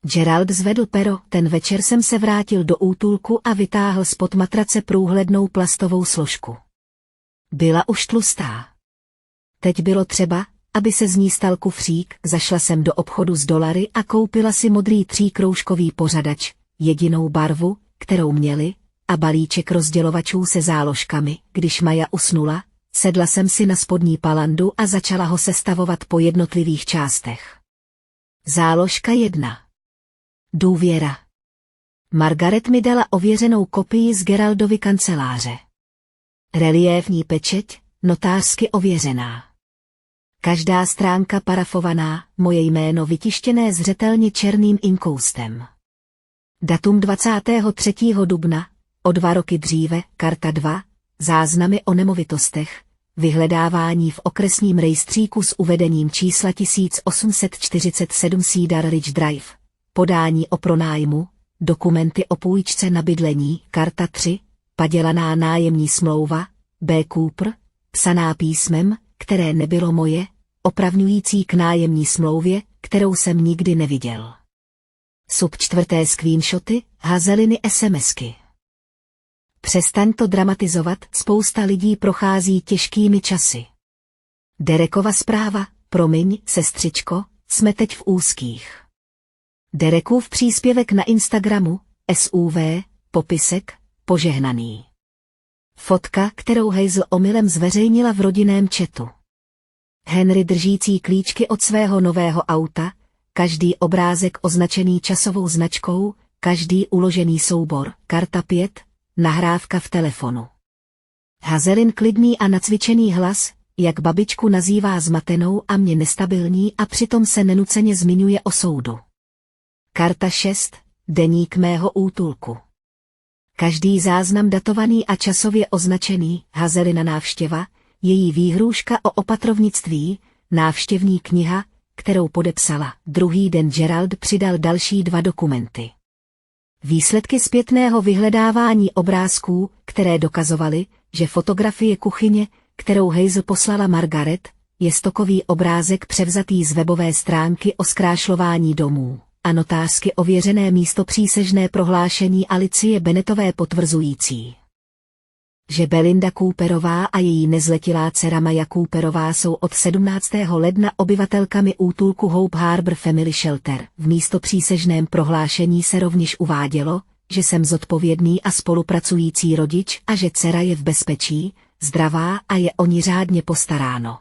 Gerald zvedl pero, ten večer jsem se vrátil do útulku a vytáhl spod matrace průhlednou plastovou složku. Byla už tlustá. Teď bylo třeba, aby se z ní stal kufřík, zašla jsem do obchodu s dolary a koupila si modrý 3kroužkový pořadač, jedinou barvu, kterou měli, a balíček rozdělovačů se záložkami. Když Maja usnula, sedla jsem si na spodní palandu a začala ho sestavovat po jednotlivých částech. Záložka 1. Důvěra. Margaret mi dala ověřenou kopii z Geraldovy kanceláře. Reliéfní pečeť, notářsky ověřená. Každá stránka parafovaná, moje jméno vytištěné zřetelně černým inkoustem. Datum 23. dubna, o 2 roky dříve, karta 2, záznamy o nemovitostech, vyhledávání v okresním rejstříku s uvedením čísla 1847 Cedar Ridge Drive, podání o pronájmu, dokumenty o půjčce na bydlení, karta 3, padělaná nájemní smlouva, B. Cooper, psaná písmem, které nebylo moje, opravňující k nájemní smlouvě, kterou jsem nikdy neviděl. Sub 4. screenshoty, Hazeliny SMSky. Přestaň to dramatizovat, spousta lidí prochází těžkými časy. Derekova zpráva, promiň, sestřičko, jsme teď v úzkých. Derekův příspěvek na Instagramu, SUV, popisek, požehnaný. Fotka, kterou Hazel omylem zveřejnila v rodinném chatu. Henry držící klíčky od svého nového auta, každý obrázek označený časovou značkou, každý uložený soubor, karta 5, nahrávka v telefonu. Hazelin klidný a nacvičený hlas, jak babičku nazývá zmatenou a mě nestabilní a přitom se nenuceně zmiňuje o soudu. Karta 6, deník mého útulku. Každý záznam datovaný a časově označený, Hazelina návštěva, její výhrůžka o opatrovnictví, návštěvní kniha, kterou podepsala. Druhý den Gerald přidal další 2 dokumenty. Výsledky zpětného vyhledávání obrázků, které dokazovaly, že fotografie kuchyně, kterou Hazel poslala Margaret, je stokový obrázek převzatý z webové stránky o zkrášlování domů. A notářsky ověřené místopřísežné prohlášení Alicie Bennettové potvrzující, že Belinda Cooperová a její nezletilá dcera Maya Cooperová jsou od 17. ledna obyvatelkami útulku Hope Harbor Family Shelter. V místopřísežném prohlášení se rovněž uvádělo, že jsem zodpovědný a spolupracující rodič a že dcera je v bezpečí, zdravá a je o ní řádně postaráno.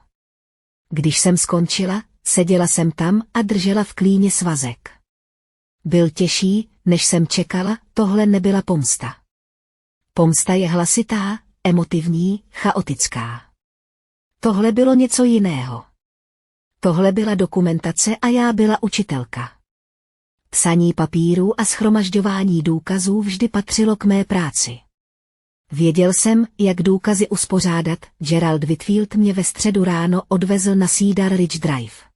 Když jsem skončila, seděla jsem tam a držela v klíně svazek. Byl těžší, než jsem čekala, tohle nebyla pomsta. Pomsta je hlasitá, emotivní, chaotická. Tohle bylo něco jiného. Tohle byla dokumentace a já byla učitelka. Psaní papírů a shromažďování důkazů vždy patřilo k mé práci. Věděl jsem, jak důkazy uspořádat. Gerald Whitfield mě ve středu ráno odvezl na Cedar Ridge Drive.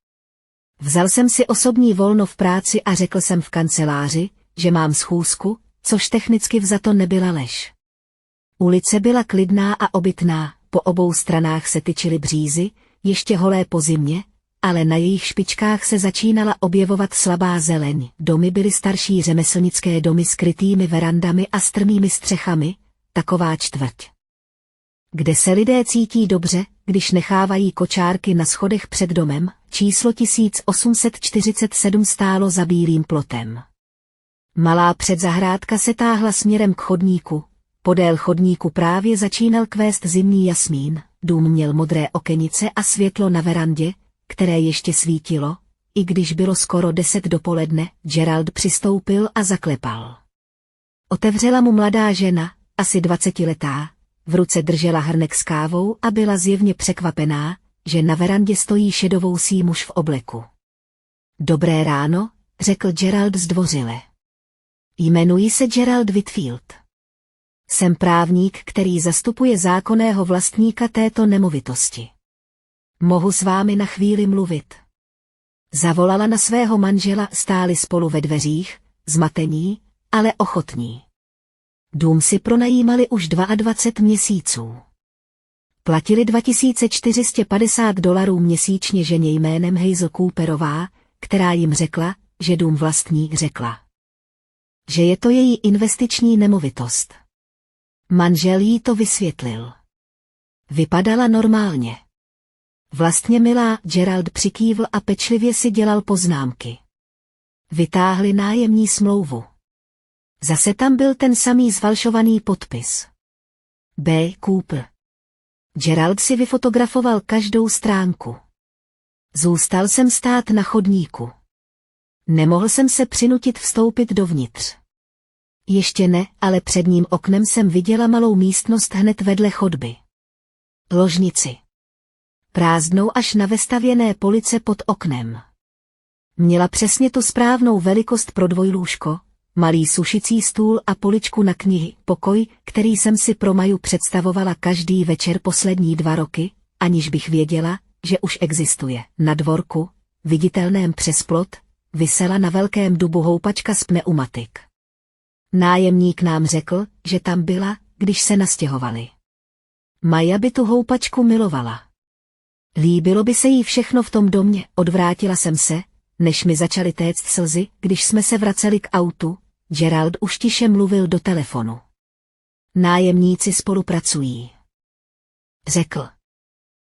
Vzal jsem si osobní volno v práci a řekl jsem v kanceláři, že mám schůzku, což technicky vzato nebyla lež. Ulice byla klidná a obytná, po obou stranách se tyčily břízy, ještě holé po zimě, ale na jejich špičkách se začínala objevovat slabá zeleň. Domy byly starší řemeslnické domy s krytými verandami a strmými střechami, taková čtvrť, kde se lidé cítí dobře, když nechávají kočárky na schodech před domem. Číslo 1847 stálo za bílým plotem. Malá předzahrádka se táhla směrem k chodníku. Podél chodníku právě začínal kvést zimní jasmín. Dům měl modré okenice a světlo na verandě, které ještě svítilo, i když bylo skoro 10 dopoledne. Gerald přistoupil a zaklepal. Otevřela mu mladá žena, asi 20letá, v ruce držela hrnek s kávou a byla zjevně překvapená, že na verandě stojí šedovousý muž v obleku. Dobré ráno, řekl Gerald zdvořile. Jmenuji se Gerald Whitfield. Jsem právník, který zastupuje zákonného vlastníka této nemovitosti. Mohu s vámi na chvíli mluvit? Zavolala na svého manžela, stáli spolu ve dveřích, zmatení, ale ochotní. Dům si pronajímali už 22 měsíců. Platili $2450 měsíčně ženě jménem Hazel Cooperová, která jim řekla, že dům vlastní, řekla, že je to její investiční nemovitost. Manžel jí to vysvětlil. Vypadala normálně. Vlastně milá, Gerald přikývl a pečlivě si dělal poznámky. Vytáhli nájemní smlouvu. Zase tam byl ten samý zfalšovaný podpis. B. Cooper. Gerald si vyfotografoval každou stránku. Zůstal jsem stát na chodníku. Nemohl jsem se přinutit vstoupit dovnitř. Ještě ne, ale předním oknem jsem viděla malou místnost hned vedle chodby. Ložnici. Prázdnou až na vestavěné police pod oknem. Měla přesně tu správnou velikost pro dvojlůžko, malý sušicí stůl a poličku na knihy, pokoj, který jsem si pro Maju představovala každý večer poslední 2 roky, aniž bych věděla, že už existuje. Na dvorku, viditelném přes plot, visela na velkém dubu houpačka z pneumatik. Nájemník nám řekl, že tam byla, když se nastěhovali. Maja by tu houpačku milovala. Líbilo by se jí všechno v tom domě, odvrátila jsem se, než mi začaly téct slzy, když jsme se vraceli k autu, Gerald už tiše mluvil do telefonu. Nájemníci spolupracují, řekl.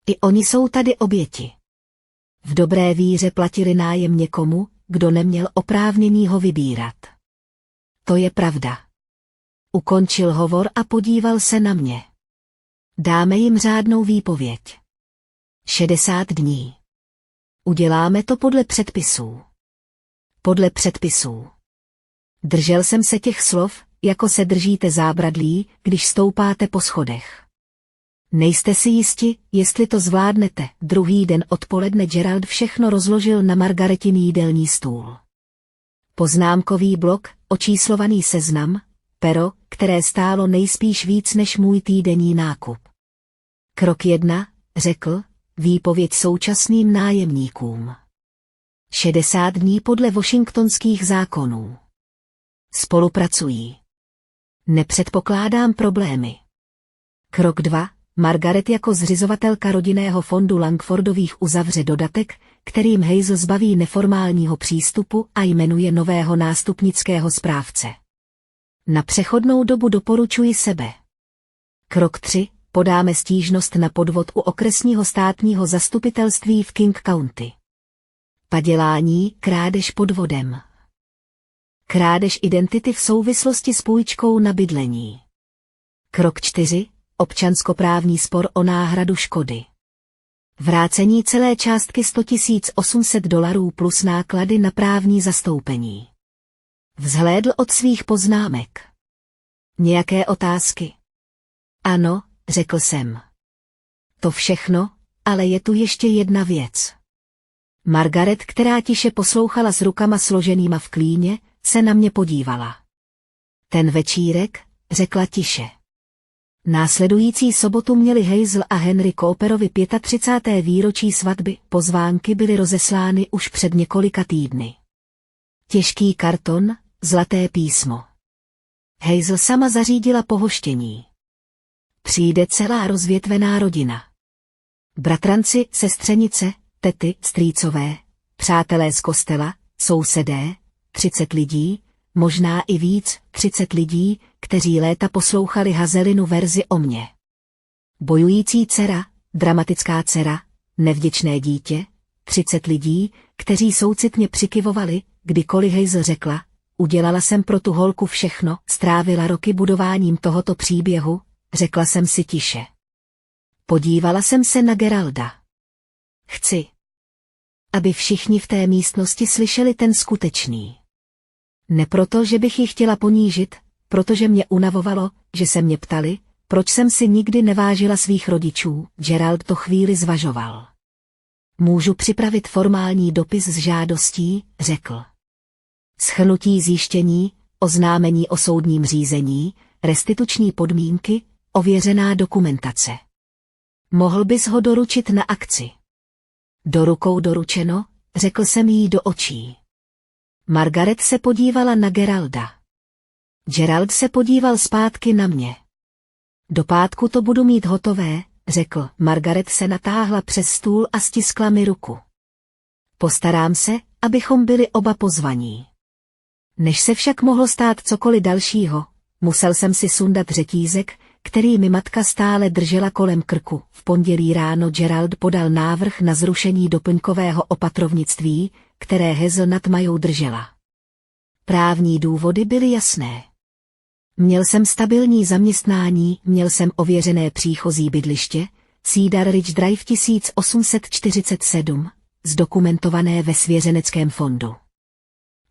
I oni jsou tady oběti. V dobré víře platili nájem někomu, kdo neměl oprávnění ho vybírat. To je pravda. Ukončil hovor a podíval se na mě. Dáme jim řádnou výpověď. 60 dní. Uděláme to podle předpisů. Podle předpisů. Držel jsem se těch slov, jako se držíte zábradlí, když stoupáte po schodech. Nejste si jisti, jestli to zvládnete. Druhý den odpoledne Gerald všechno rozložil na Margaretin jídelní stůl. Poznámkový blok, očíslovaný seznam, pero, které stálo nejspíš víc než můj týdenní nákup. Krok 1, řekl, výpověď současným nájemníkům. 60 dní podle washingtonských zákonů. Spolupracují. Nepředpokládám problémy. Krok 2. Margaret jako zřizovatelka rodinného fondu Langfordových uzavře dodatek, kterým Hazel zbaví neformálního přístupu a jmenuje nového nástupnického správce. Na přechodnou dobu doporučuji sebe. Krok 3. Podáme stížnost na podvod u okresního státního zastupitelství v King County. Padělání, krádež podvodem. Krádež identity v souvislosti s půjčkou na bydlení. Krok 4. Občanskoprávní spor o náhradu škody. Vrácení celé částky $100 800 plus náklady na právní zastoupení. Vzhlédl od svých poznámek. Nějaké otázky? Ano, řekl jsem. To všechno, ale je tu ještě jedna věc. Margaret, která tiše poslouchala s rukama složenýma v klíně, se na mě podívala. Ten večírek, řekla tiše. Následující sobotu měli Hazel a Henry Cooperovi 35. výročí svatby, pozvánky byly rozeslány už před několika týdny. Těžký karton, zlaté písmo. Hazel sama zařídila pohoštění. Přijde celá rozvětvená rodina. Bratranci, sestřenice, tety, strýcové, přátelé z kostela, sousedé, 30 lidí, možná i víc, 30 lidí, kteří léta poslouchali Hazelinu verzi o mně. Bojující dcera, dramatická dcera, nevděčné dítě, 30 lidí, kteří soucitně přikyvovali, kdykoliv Hazel řekla, udělala jsem pro tu holku všechno, strávila roky budováním tohoto příběhu, řekla jsem si tiše. Podívala jsem se na Geralda. Chci, aby všichni v té místnosti slyšeli ten skutečný. Ne proto, že bych ji chtěla ponížit, protože mě unavovalo, že se mě ptali, proč jsem si nikdy nevážila svých rodičů. Gerald to chvíli zvažoval. Můžu připravit formální dopis s žádostí, řekl. Shrnutí zjištění, oznámení o soudním řízení, restituční podmínky, ověřená dokumentace. Mohl bys ho doručit na akci? Do rukou doručeno, řekl jsem jí do očí. Margaret se podívala na Geralda. Gerald se podíval zpátky na mě. Do pátku to budu mít hotové, řekl. Margaret se natáhla přes stůl a stiskla mi ruku. Postarám se, abychom byli oba pozvaní. Než se však mohlo stát cokoliv dalšího, musel jsem si sundat řetízek, který mi matka stále držela kolem krku. V pondělí ráno Gerald podal návrh na zrušení doplňkového opatrovnictví, které Hazel nad Majou držela. Právní důvody byly jasné. Měl jsem stabilní zaměstnání, měl jsem ověřené příchozí bydliště, Cedar Ridge Drive 1847, zdokumentované ve svěřeneckém fondu.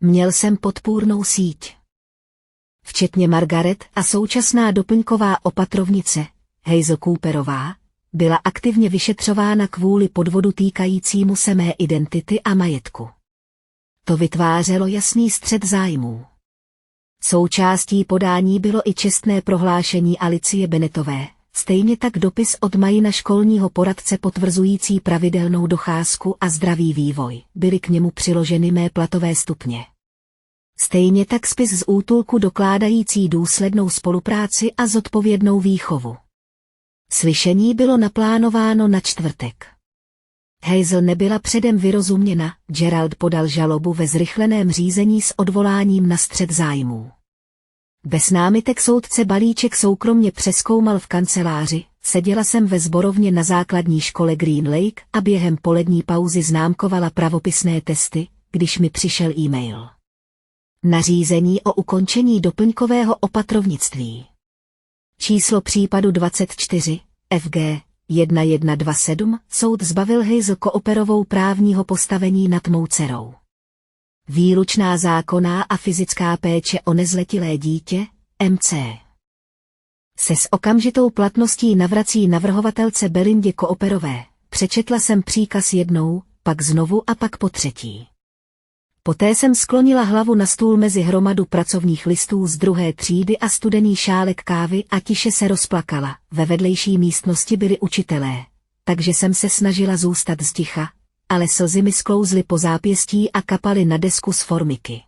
Měl jsem podpůrnou síť. Včetně Margaret a současná doplňková opatrovnice, Hazel Cooperová, byla aktivně vyšetřována kvůli podvodu týkajícímu se mé identity a majetku. To vytvářelo jasný střet zájmů. Součástí podání bylo i čestné prohlášení Alicie Bennettové, stejně tak dopis od Majina školního poradce potvrzující pravidelnou docházku a zdravý vývoj, byly k němu přiloženy mé platové stupně. Stejně tak spis z útulku dokládající důslednou spolupráci a zodpovědnou výchovu. Slyšení bylo naplánováno na čtvrtek. Hazel nebyla předem vyrozuměna, Gerald podal žalobu ve zrychleném řízení s odvoláním na střet zájmů. Bez námitek soudce balíček soukromně přezkoumal v kanceláři, seděla jsem ve sborovně na základní škole Green Lake a během polední pauzy známkovala pravopisné testy, když mi přišel e-mail. Nařízení o ukončení doplňkového opatrovnictví. Číslo případu 24, FG 1127, soud zbavil Hazel Cooperovou právního postavení nad mou dcerou. Výlučná zákonná a fyzická péče o nezletilé dítě, MC. Se s okamžitou platností navrací navrhovatelce Belindě Cooperové. Přečetla jsem příkaz jednou, pak znovu a pak po třetí. Poté jsem sklonila hlavu na stůl mezi hromadu pracovních listů z 2. třídy a studený šálek kávy a tiše se rozplakala. Ve vedlejší místnosti byli učitelé, takže jsem se snažila zůstat sticha, ale slzy mi sklouzly po zápěstí a kapaly na desku z formiky.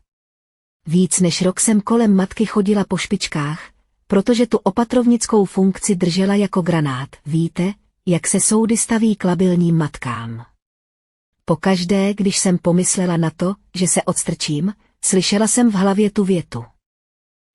Víc než rok jsem kolem matky chodila po špičkách, protože tu opatrovnickou funkci držela jako granát. Víte, jak se soudy staví k labilním matkám. Pokaždé, když jsem pomyslela na to, že se odstrčím, slyšela jsem v hlavě tu větu.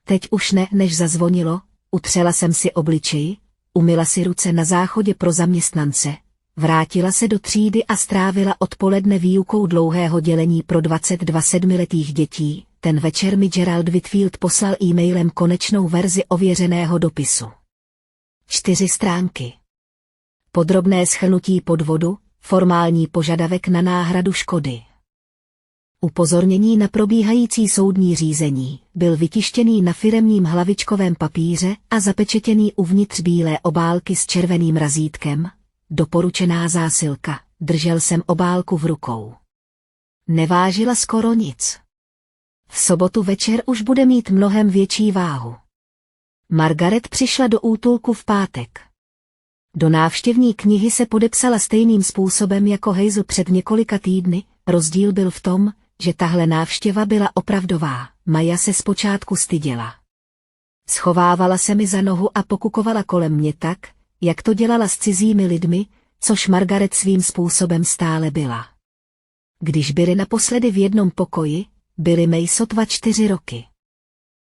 Teď už ne, než zazvonilo, utřela jsem si obličej, umyla si ruce na záchodě pro zaměstnance, vrátila se do třídy a strávila odpoledne výukou dlouhého dělení pro 22 sedmiletých dětí. Ten večer mi Gerald Whitfield poslal e-mailem konečnou verzi ověřeného dopisu. 4 stránky. Podrobné shrnutí podvodu, formální požadavek na náhradu škody. Upozornění na probíhající soudní řízení byl vytištěný na firemním hlavičkovém papíře a zapečetěný uvnitř bílé obálky s červeným razítkem. Doporučená zásilka, držel jsem obálku v rukou. Nevážila skoro nic. V sobotu večer už bude mít mnohem větší váhu. Margaret přišla do útulku v pátek. Do návštěvní knihy se podepsala stejným způsobem jako Hazel před několika týdny, rozdíl byl v tom, že tahle návštěva byla opravdová. Maja se zpočátku styděla. Schovávala se mi za nohu a pokukovala kolem mě tak, jak to dělala s cizími lidmi, což Margaret svým způsobem stále byla. Když byli naposledy v jednom pokoji, byly May sotva 4 roky.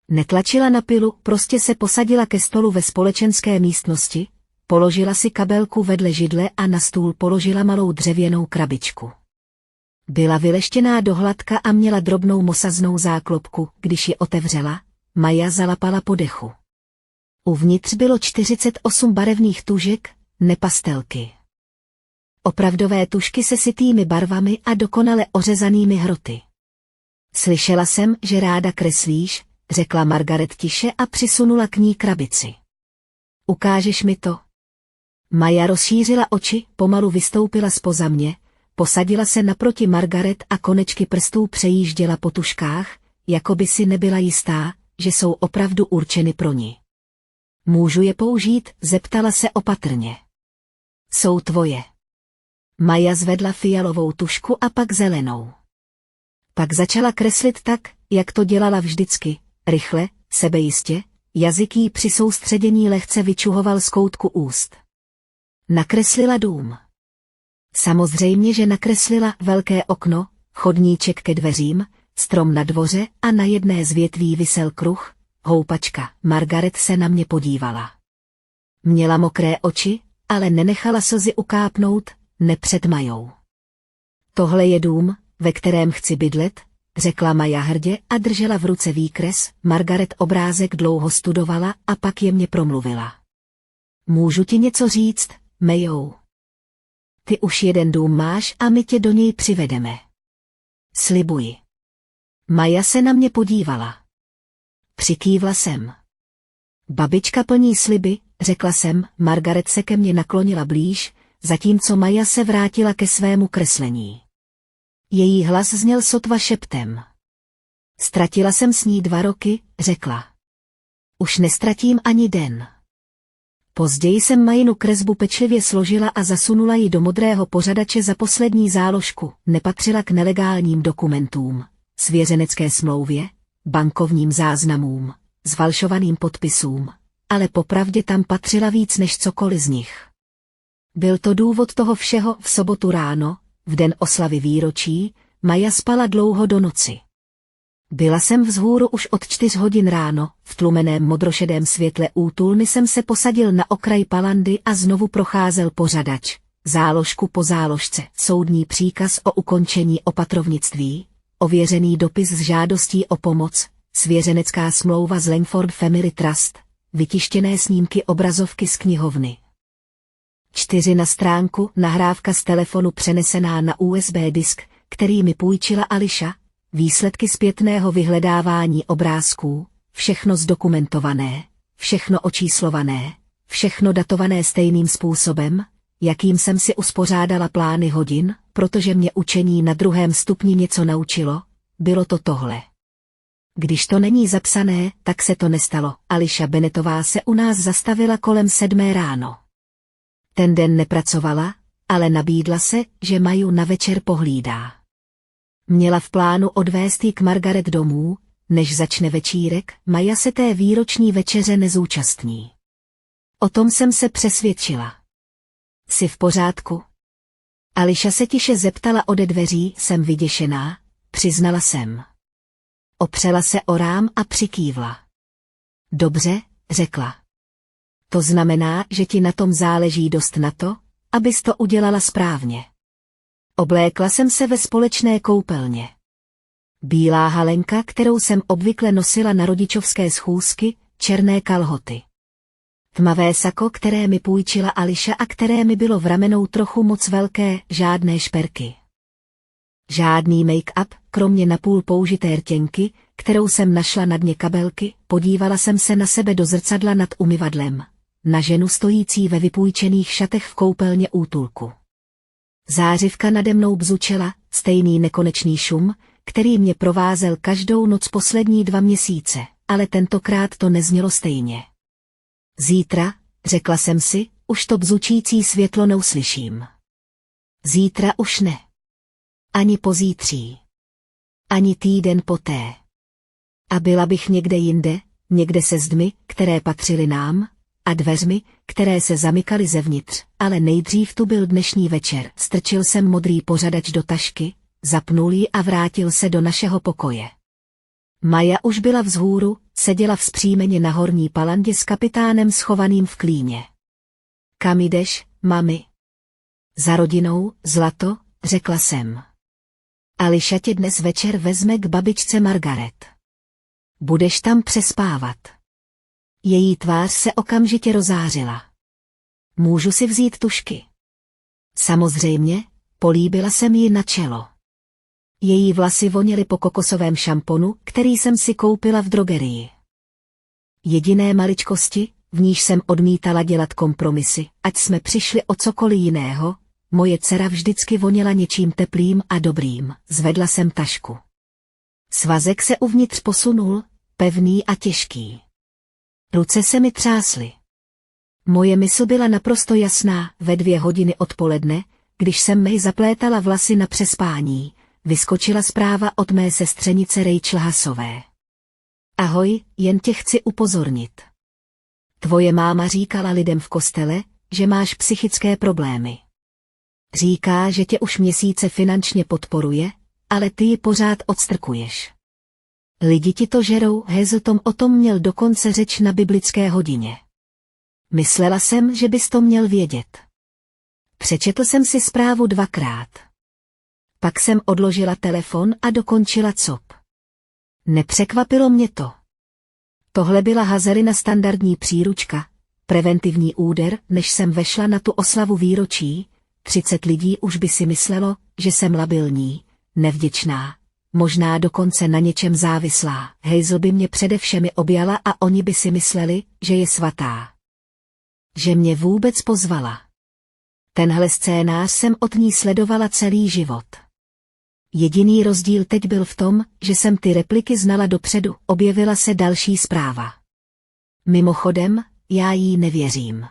Netlačila na pilu, prostě se posadila ke stolu ve společenské místnosti, položila si kabelku vedle židle a na stůl položila malou dřevěnou krabičku. Byla vyleštěná do hladka a měla drobnou mosaznou záklopku, když ji otevřela, Maja zalapala po dechu. Uvnitř bylo 48 barevných tužek, nepastelky. Opravdové tužky se sytými barvami a dokonale ořezanými hroty. Slyšela jsem, že ráda kreslíš, řekla Margaret tiše a přisunula k ní krabici. Ukážeš mi to? Maja rozšířila oči, pomalu vystoupila zpoza mě, posadila se naproti Margaret a konečky prstů přejížděla po tužkách, jako by si nebyla jistá, že jsou opravdu určeny pro ní. Můžu je použít? Zeptala se opatrně. Jsou tvoje. Maja zvedla fialovou tužku a pak zelenou. Pak začala kreslit tak, jak to dělala vždycky, rychle, sebejistě, jazyk jí při soustředění lehce vyčuhoval z koutku úst. Nakreslila dům. Samozřejmě, že nakreslila velké okno, chodníček ke dveřím, strom na dvoře a na jedné z větví visel kruh, houpačka. Margaret se na mě podívala. Měla mokré oči, ale nenechala slzy ukápnout, ne před Majou. Tohle je dům, ve kterém chci bydlet, řekla Maja hrdě a držela v ruce výkres. Margaret obrázek dlouho studovala a pak jemně promluvila. Můžu ti něco říct, Mayo? Ty už jeden dům máš a my tě do něj přivedeme. Slibuji. Maja se na mě podívala. Přikývla jsem. Babička plní sliby, řekla jsem. Margaret se ke mně naklonila blíž, zatímco Maja se vrátila ke svému kreslení. Její hlas zněl sotva šeptem. Ztratila jsem s ní 2 roky, řekla. Už nestratím ani den. Později jsem Majinu kresbu pečlivě složila a zasunula ji do modrého pořadače za poslední záložku. Nepatřila k nelegálním dokumentům, svěřenecké smlouvě, bankovním záznamům, zfalšovaným podpisům, ale popravdě tam patřila víc než cokoliv z nich. Byl to důvod toho všeho. V sobotu ráno, v den oslavy výročí, Maja spala dlouho do noci. Byla jsem vzhůru už od 4 hodin ráno, v tlumeném modrošedém světle útulny jsem se posadil na okraj palandy a znovu procházel pořadač, záložku po záložce, soudní příkaz o ukončení opatrovnictví, ověřený dopis s žádostí o pomoc, svěřenecká smlouva z Langford Family Trust, vytištěné snímky obrazovky z knihovny. 4 na stránku, nahrávka z telefonu přenesená na USB disk, který mi půjčila Ališa, výsledky zpětného vyhledávání obrázků, všechno zdokumentované, všechno očíslované, všechno datované stejným způsobem, jakým jsem si uspořádala plány hodin, protože mě učení na 2. stupni něco naučilo, bylo to tohle. Když to není zapsané, tak se to nestalo. Ališa Bennettová se u nás zastavila kolem 7 ráno. Ten den nepracovala, ale nabídla se, že Maju na večer pohlídá. Měla v plánu odvést ji k Margaret domů, než začne večírek. Maja se té výroční večeře nezúčastní. O tom jsem se přesvědčila. Jsi v pořádku? Ališa se tiše zeptala ode dveří. Jsem vyděšená, přiznala jsem. Opřela se o rám a přikývla. Dobře, řekla. To znamená, že ti na tom záleží dost na to, abys to udělala správně. Oblékla jsem se ve společné koupelně. Bílá halenka, kterou jsem obvykle nosila na rodičovské schůzky, černé kalhoty. Tmavé sako, které mi půjčila Ališa a které mi bylo v ramenou trochu moc velké, žádné šperky. Žádný make-up, kromě napůl použité rtěnky, kterou jsem našla na dně kabelky. Podívala jsem se na sebe do zrcadla nad umyvadlem, na ženu stojící ve vypůjčených šatech v koupelně útulku. Zářivka nade mnou bzučela, stejný nekonečný šum, který mě provázel každou noc poslední 2 měsíce, ale tentokrát to neznělo stejně. Zítra, řekla jsem si, už to bzučící světlo neuslyším. Zítra už ne. Ani pozítří. Ani týden poté. A byla bych někde jinde, někde se zdmi, které patřily nám, a dveřmi, které se zamykaly zevnitř, ale nejdřív tu byl dnešní večer. Strčil jsem modrý pořadač do tašky, zapnul ji a vrátil se do našeho pokoje. Maja už byla vzhůru, seděla vzpřímeně na horní palandě s kapitánem schovaným v klíně. Kam jdeš, mami? Za rodinou, zlato, řekla jsem. Ališa tě dnes večer vezme k babičce Margaret. Budeš tam přespávat. Její tvář se okamžitě rozářila. Můžu si vzít tužky? Samozřejmě, políbila jsem ji na čelo. Její vlasy voněly po kokosovém šamponu, který jsem si koupila v drogerii. Jediné maličkosti, v níž jsem odmítala dělat kompromisy, ať jsme přišli o cokoliv jiného, moje dcera vždycky voněla něčím teplým a dobrým. Zvedla jsem tašku. Svazek se uvnitř posunul, pevný a těžký. Ruce se mi třásly. Moje mysl byla naprosto jasná. Ve 2 hodiny odpoledne, když jsem May zaplétala vlasy na přespání, vyskočila zpráva od mé sestřenice Rachel Hasové. Ahoj, jen tě chci upozornit. Tvoje máma říkala lidem v kostele, že máš psychické problémy. Říká, že tě už měsíce finančně podporuje, ale ty ji pořád odstrkuješ. Lidi ti to žerou. Hazelton o tom měl dokonce řeč na biblické hodině. Myslela jsem, že bys to měl vědět. Přečetl jsem si zprávu 2krát. Pak jsem odložila telefon a dokončila cop. Nepřekvapilo mě to. Tohle byla Hazelina standardní příručka, preventivní úder. Než jsem vešla na tu oslavu výročí, 30 lidí už by si myslelo, že jsem labilní, nevděčná, možná dokonce na něčem závislá. Hazel by mě přede všemi objala a oni by si mysleli, že je svatá. Že mě vůbec pozvala. Tenhle scénář jsem od ní sledovala celý život. Jediný rozdíl teď byl v tom, že jsem ty repliky znala dopředu. Objevila se další zpráva. Mimochodem, já jí nevěřím.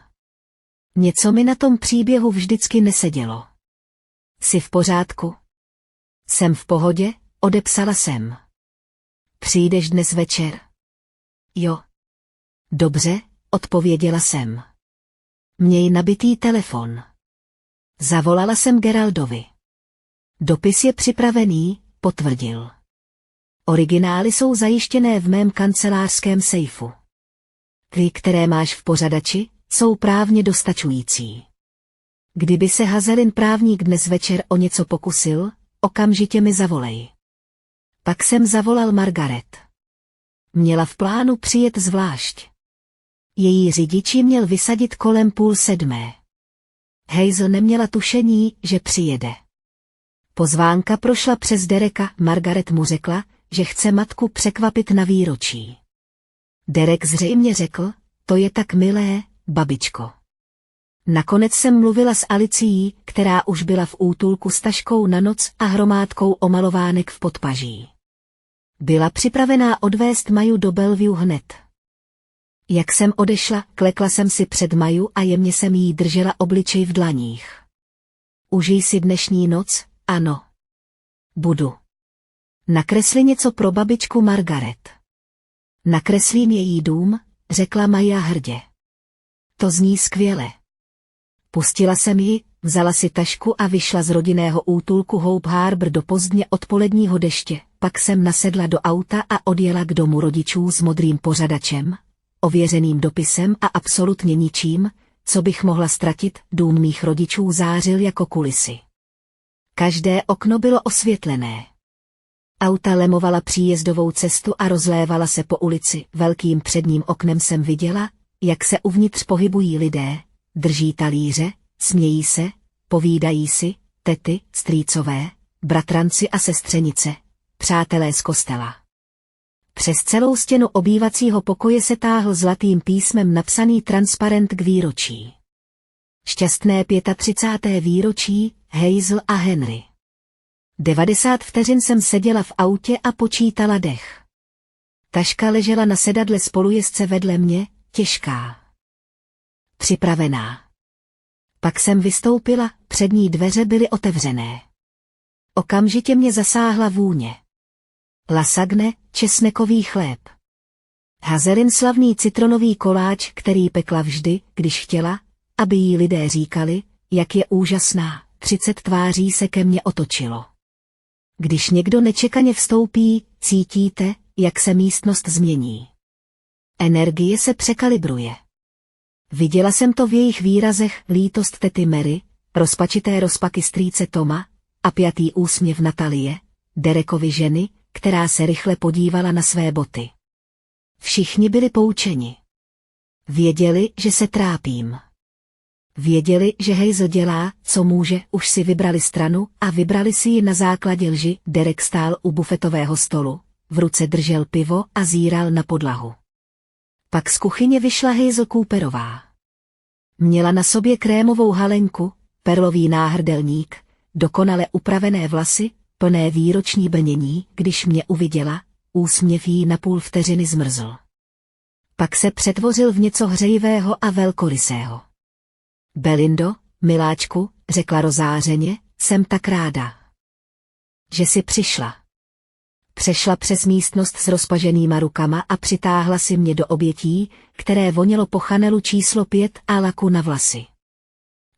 Něco mi na tom příběhu vždycky nesedělo. Jsi v pořádku? Jsem v pohodě, odepsala jsem. Přijdeš dnes večer? Jo. Dobře, odpověděla jsem. Měj nabitý telefon. Zavolala jsem Geraldovi. Dopis je připravený, potvrdil. Originály jsou zajištěné v mém kancelářském sejfu. Ty, které máš v pořadači, jsou právně dostačující. Kdyby se Hazelin právník dnes večer o něco pokusil, okamžitě mi zavolej. Pak jsem zavolal Margaret. Měla v plánu přijet zvlášť. Její řidič ji měl vysadit kolem 6:30. Hazel neměla tušení, že přijede. Pozvánka prošla přes Dereka, Margaret mu řekla, že chce matku překvapit na výročí. Derek zřejmě řekl, to je tak milé, babičko. Nakonec jsem mluvila s Alicií, která už byla v útulku s taškou na noc a hromádkou omalovánek v podpaží. Byla připravená odvést Maju do Bellevue hned. Jak jsem odešla, klekla jsem si před Maju a jemně jsem jí držela obličej v dlaních. Užij si dnešní noc, ano. Budu. Nakresli něco pro babičku Margaret. Nakreslím její dům, řekla Maja hrdě. To zní skvěle. Pustila jsem ji, vzala si tašku a vyšla z rodinného útulku Hope Harbor do pozdně odpoledního deště, pak jsem nasedla do auta a odjela k domu rodičů s modrým pořadačem, ověřeným dopisem a absolutně ničím, co bych mohla ztratit. Dům mých rodičů zářil jako kulisy. Každé okno bylo osvětlené. Auta lemovala příjezdovou cestu a rozlévala se po ulici. Velkým předním oknem jsem viděla, jak se uvnitř pohybují lidé, drží talíře, smějí se, povídají si, tety, strýcové, bratranci a sestřenice, přátelé z kostela. Přes celou stěnu obývacího pokoje se táhl zlatým písmem napsaný transparent k výročí. Šťastné 35. výročí, Hazel a Henry. 90 vteřin jsem seděla v autě a počítala dech. Taška ležela na sedadle spolujezdce vedle mě, těžká. Připravená. Pak jsem vystoupila, přední dveře byly otevřené. Okamžitě mě zasáhla vůně. Lasagne, česnekový chléb. Hazelin slavný citronový koláč, který pekla vždy, když chtěla, aby jí lidé říkali, jak je úžasná. 30 tváří se ke mně otočilo. Když někdo nečekaně vstoupí, cítíte, jak se místnost změní. Energie se překalibruje. Viděla jsem to v jejich výrazech, lítost tety Mary, rozpačité rozpaky strýce Toma, apjatý úsměv Natalie, Derekovy ženy, která se rychle podívala na své boty. Všichni byli poučeni. Věděli, že se trápím. Věděli, že Hazel dělá, co může, už si vybrali stranu a vybrali si ji na základě lži. Derek stál u bufetového stolu, v ruce držel pivo a zíral na podlahu. Pak z kuchyně vyšla Hazel Cooperová. Měla na sobě krémovou halenku, perlový náhrdelník, dokonale upravené vlasy, plné výroční blnění. Když mě uviděla, úsměv jí na půl vteřiny zmrzl. Pak se přetvořil v něco hřejivého a velkorysého. Belindo, miláčku, řekla rozářeně, jsem tak ráda, že jsi přišla. Přešla přes místnost s rozpaženýma rukama a přitáhla si mě do obětí, které vonělo po Chanelu číslo 5 a laku na vlasy.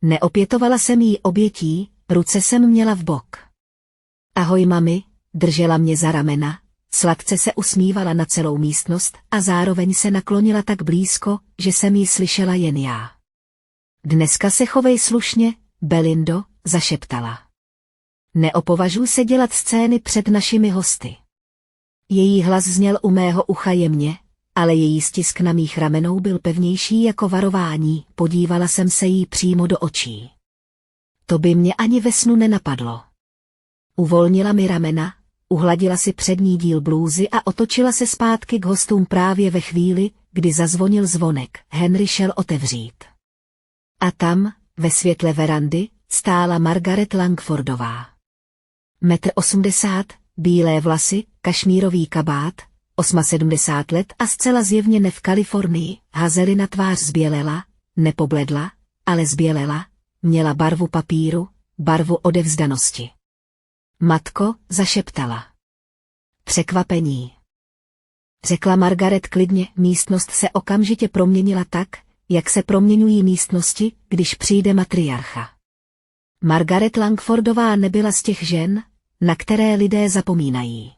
Neopětovala jsem jí obětí, ruce jsem měla v bok. Ahoj mami, držela mě za ramena, sladce se usmívala na celou místnost a zároveň se naklonila tak blízko, že jsem jí slyšela jen já. Dneska se chovej slušně, Belindo, zašeptala. Neopovažuj se dělat scény před našimi hosty. Její hlas zněl u mého ucha jemně, ale její stisk na mých ramenou byl pevnější jako varování. Podívala jsem se jí přímo do očí. To by mě ani ve snu nenapadlo. Uvolnila mi ramena, uhladila si přední díl blůzy a otočila se zpátky k hostům právě ve chvíli, kdy zazvonil zvonek. Henry šel otevřít. A tam, ve světle verandy, stála Margaret Langfordová. 1,80 m, bílé vlasy, kašmírový kabát, 78 let a zcela zjevně ne v Kalifornii. Hazelina tvář zbělela, nepobledla, ale zbělela, měla barvu papíru, barvu odevzdanosti. Matko, zašeptala. Překvapení. Řekla Margaret klidně, místnost se okamžitě proměnila tak, jak se proměňují místnosti, když přijde matriarcha. Margaret Langfordová nebyla z těch žen, na které lidé zapomínají.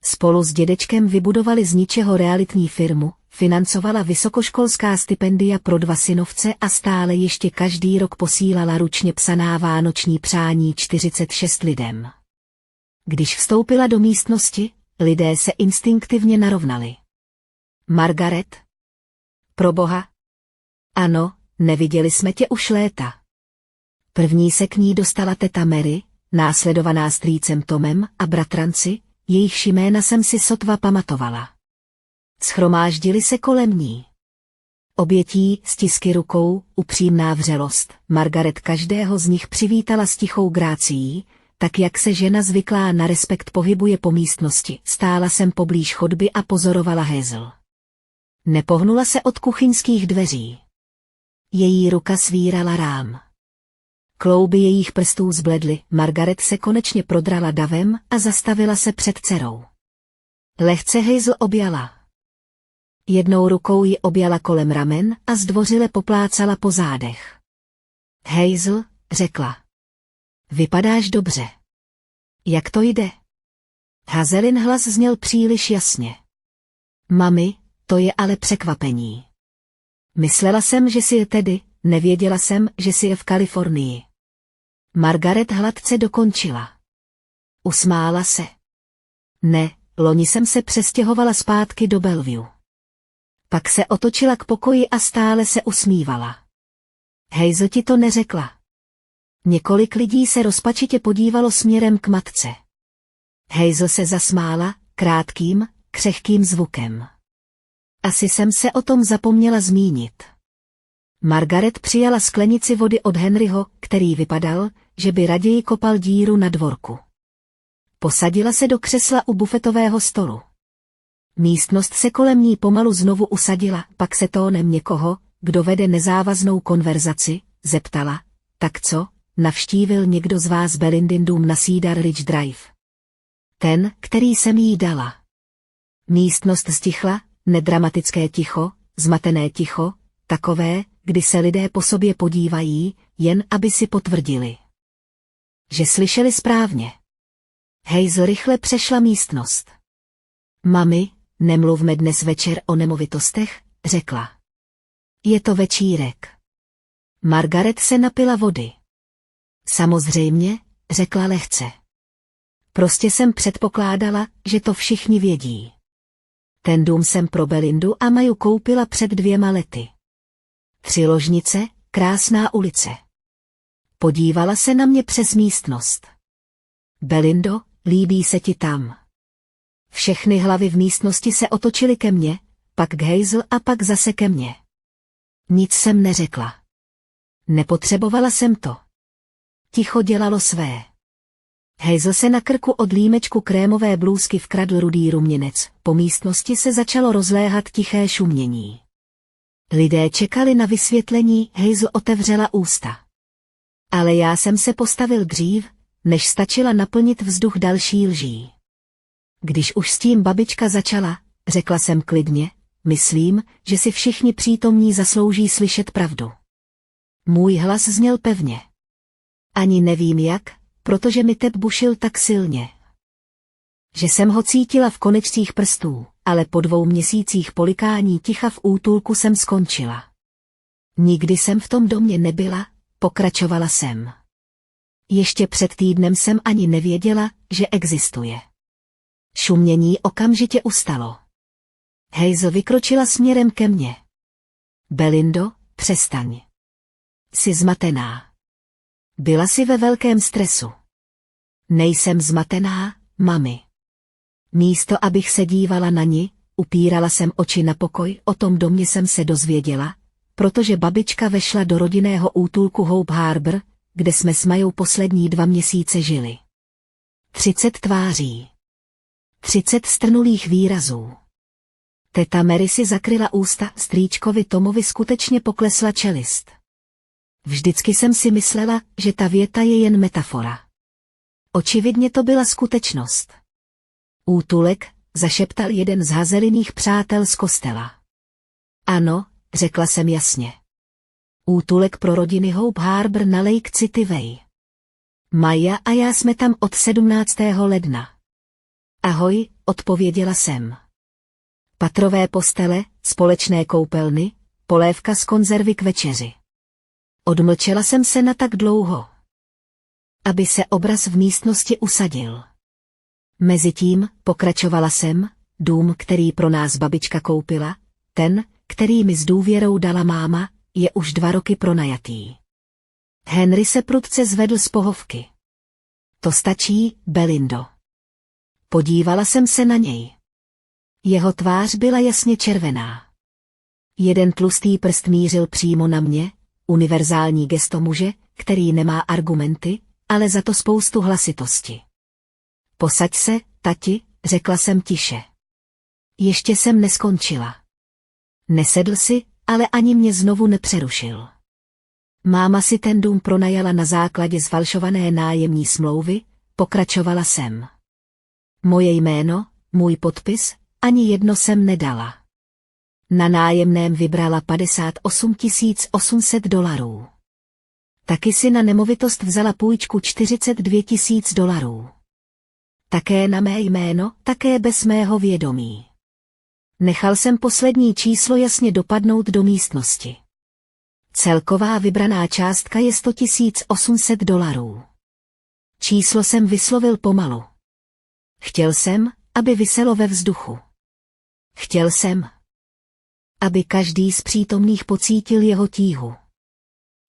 Spolu s dědečkem vybudovali z ničeho realitní firmu, financovala vysokoškolská stipendia pro 2 synovce a stále ještě každý rok posílala ručně psaná vánoční přání 46 lidem. Když vstoupila do místnosti, lidé se instinktivně narovnali. Margaret? Proboha? Ano, neviděli jsme tě už léta. První se k ní dostala teta Mary, následovaná strýcem Tomem a bratranci, jejichž jména jsem si sotva pamatovala. Schromáždili se kolem ní. Obětí, stisky rukou, upřímná vřelost, Margaret každého z nich přivítala s tichou grácií, tak jak se žena zvyklá na respekt pohybuje po místnosti. Stála jsem poblíž chodby a pozorovala Hazel. Nepohnula se od kuchyňských dveří. Její ruka svírala rám. Klouby jejich prstů zbledly, Margaret se konečně prodrala davem a zastavila se před dcerou. Lehce Hazel objala. Jednou rukou ji objala kolem ramen a zdvořile poplácala po zádech. Hazel, řekla. Vypadáš dobře. Jak to jde? Hazelin hlas zněl příliš jasně. Mami, to je ale překvapení. Myslela jsem, že si je tedy, nevěděla jsem, že si je v Kalifornii. Margaret hladce dokončila. Usmála se. Ne, loni jsem se přestěhovala zpátky do Bellevue. Pak se otočila k pokoji a stále se usmívala. Hazel ti to neřekla. Několik lidí se rozpačitě podívalo směrem k matce. Hazel se zasmála, krátkým, křehkým zvukem. Asi jsem se o tom zapomněla zmínit. Margaret přijala sklenici vody od Henryho, který vypadal, že by raději kopal díru na dvorku. Posadila se do křesla u bufetového stolu. Místnost se kolem ní pomalu znovu usadila, pak se tónem někoho, kdo vede nezávaznou konverzaci, zeptala, tak co, navštívil někdo z vás Belindin dům na Cedar Ridge Drive? Ten, který jsem jí dala. Místnost stichla, nedramatické ticho, zmatené ticho, takové, kdy se lidé po sobě podívají, jen aby si potvrdili, že slyšeli správně. Hazel rychle přešla místnost. Mami, nemluvme dnes večer o nemovitostech, řekla. Je to večírek. Margaret se napila vody. Samozřejmě, řekla lehce. Prostě jsem předpokládala, že to všichni vědí. Ten dům jsem pro Belindu a Maju koupila před 2 lety. 3 ložnice, krásná ulice. Podívala se na mě přes místnost. Belindo, líbí se ti tam? Všechny hlavy v místnosti se otočily ke mně, pak k Hazel a pak zase ke mně. Nic jsem neřekla. Nepotřebovala jsem to. Ticho dělalo své. Hazel se na krku od límečku krémové blůzky vkradl rudý ruměnec, po místnosti se začalo rozléhat tiché šumění. Lidé čekali na vysvětlení, Hazel otevřela ústa. Ale já jsem se postavil dřív, než stačila naplnit vzduch další lží. Když už s tím babička začala, řekla jsem klidně, myslím, že si všichni přítomní zaslouží slyšet pravdu. Můj hlas zněl pevně. Ani nevím jak, protože mi tep bušil tak silně, že jsem ho cítila v konečcích prstů, ale po 2 měsících polikání ticha v útulku jsem skončila. Nikdy jsem v tom domě nebyla, pokračovala jsem. Ještě před týdnem jsem ani nevěděla, že existuje. Šumění okamžitě ustalo. Hazel vykročila směrem ke mně. Belindo, přestaň. Jsi zmatená. Byla jsi ve velkém stresu. Nejsem zmatená, mami. Místo abych se dívala na ni, upírala jsem oči na pokoj, o tom domě jsem se dozvěděla, protože babička vešla do rodinného útulku Hope Harbor, kde jsme s Majou poslední 2 měsíce žili. 30 tváří. 30 strnulých výrazů. Teta Mary si zakryla ústa, strýčkovi Tomovi skutečně poklesla čelist. Vždycky jsem si myslela, že ta věta je jen metafora. Očividně to byla skutečnost. Útulek, zašeptal jeden z Hazeliných přátel z kostela. Ano, řekla jsem jasně. Útulek pro rodiny Hope Harbor na Lake City Way. Maja a já jsme tam od 17. ledna. Ahoj, odpověděla jsem. Patrové postele, společné koupelny, polévka z konzervy k večeři. Odmlčela jsem se na tak dlouho, aby se obraz v místnosti usadil. Mezitím, pokračovala jsem, dům, který pro nás babička koupila, ten, který mi s důvěrou dala máma, je už 2 roky pronajatý. Henry se prudce zvedl z pohovky. To stačí, Belindo. Podívala jsem se na něj. Jeho tvář byla jasně červená. Jeden tlustý prst mířil přímo na mě, univerzální gesto muže, který nemá argumenty, ale za to spoustu hlasitosti. Posaď se, tati, řekla jsem tiše. Ještě jsem neskončila. Nesedl si, ale ani mě znovu nepřerušil. Máma si ten dům pronajala na základě zfalšované nájemní smlouvy, pokračovala jsem. Moje jméno, můj podpis, ani jedno jsem nedala. Na nájemném vybrala $58 800. Taky si na nemovitost vzala půjčku $42 000. Také na mé jméno, také bez mého vědomí. Nechal jsem poslední číslo jasně dopadnout do místnosti. Celková vybraná částka je $100 800. Číslo jsem vyslovil pomalu. Chtěl jsem, aby viselo ve vzduchu. Chtěl jsem, aby každý z přítomných pocítil jeho tíhu.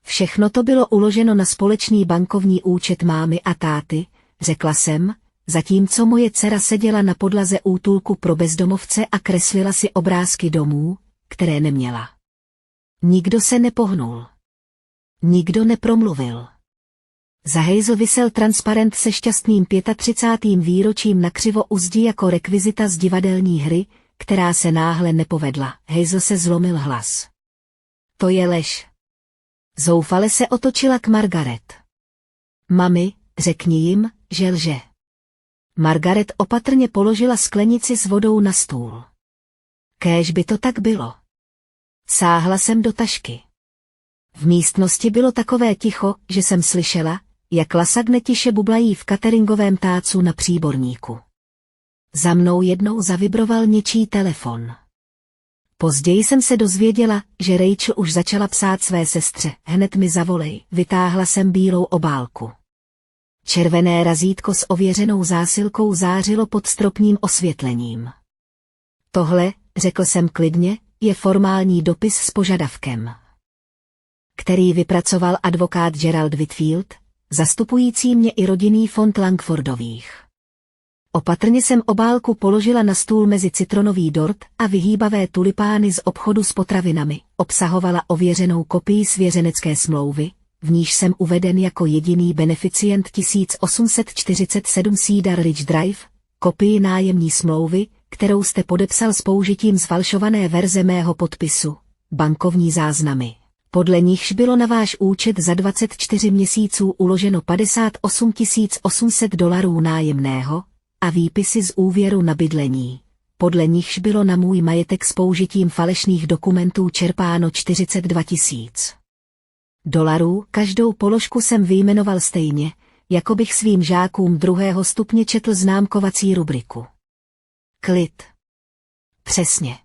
Všechno to bylo uloženo na společný bankovní účet mámy a táty, řekla jsem, zatímco moje dcera seděla na podlaze útulku pro bezdomovce a kreslila si obrázky domů, které neměla. Nikdo se nepohnul. Nikdo nepromluvil. Za hejzl visel transparent se šťastným 35. výročím nakřivo u zdi jako rekvizita z divadelní hry, která se náhle nepovedla. Hejzl se zlomil hlas. To je lež. Zoufale se otočila k Margaret. Mami, řekni jim, že lže. Margaret opatrně položila sklenici s vodou na stůl. Kéž by to tak bylo. Sáhla jsem do tašky. V místnosti bylo takové ticho, že jsem slyšela, jak lasagne tiše bublají v cateringovém tácu na příborníku. Za mnou jednou zavibroval něčí telefon. Později jsem se dozvěděla, že Rachel už začala psát své sestře. Hned mi zavolej, vytáhla jsem bílou obálku. Červené razítko s ověřenou zásilkou zářilo pod stropním osvětlením. Tohle, řekl jsem klidně, je formální dopis s požadavkem, který vypracoval advokát Gerald Whitfield, zastupující mě i rodinný fond Langfordových. Opatrně jsem obálku položila na stůl mezi citronový dort a vyhýbavé tulipány z obchodu s potravinami. Obsahovala ověřenou kopii svěřenecké smlouvy, v níž jsem uveden jako jediný beneficient 1847 Cedar Ridge Drive, kopii nájemní smlouvy, kterou jste podepsal s použitím zfalšované verze mého podpisu, bankovní záznamy, podle nichž bylo na váš účet za 24 měsíců uloženo $58 800 nájemného, a výpisy z úvěru na bydlení, podle nichž bylo na můj majetek s použitím falešných dokumentů čerpáno $42 000. Každou položku jsem vyjmenoval stejně, jako bych svým žákům 2. stupně četl známkovací rubriku. Klid. Přesně.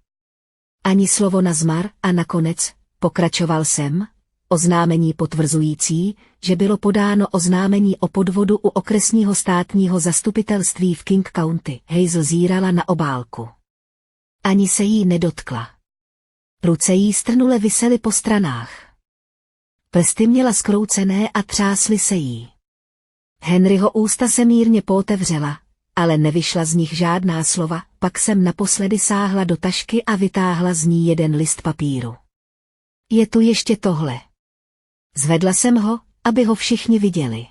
Ani slovo nazmar a nakonec, pokračoval jsem, oznámení potvrzující, že bylo podáno oznámení o podvodu u okresního státního zastupitelství v King County. Hazel zírala na obálku. Ani se jí nedotkla. Ruce jí strnule visely po stranách. Prsty měla zkroucené a třásly se jí. Henryho ústa se mírně pootevřela, ale nevyšla z nich žádná slova, pak jsem naposledy sáhla do tašky a vytáhla z ní jeden list papíru. Je tu ještě tohle. Zvedla jsem ho, aby ho všichni viděli.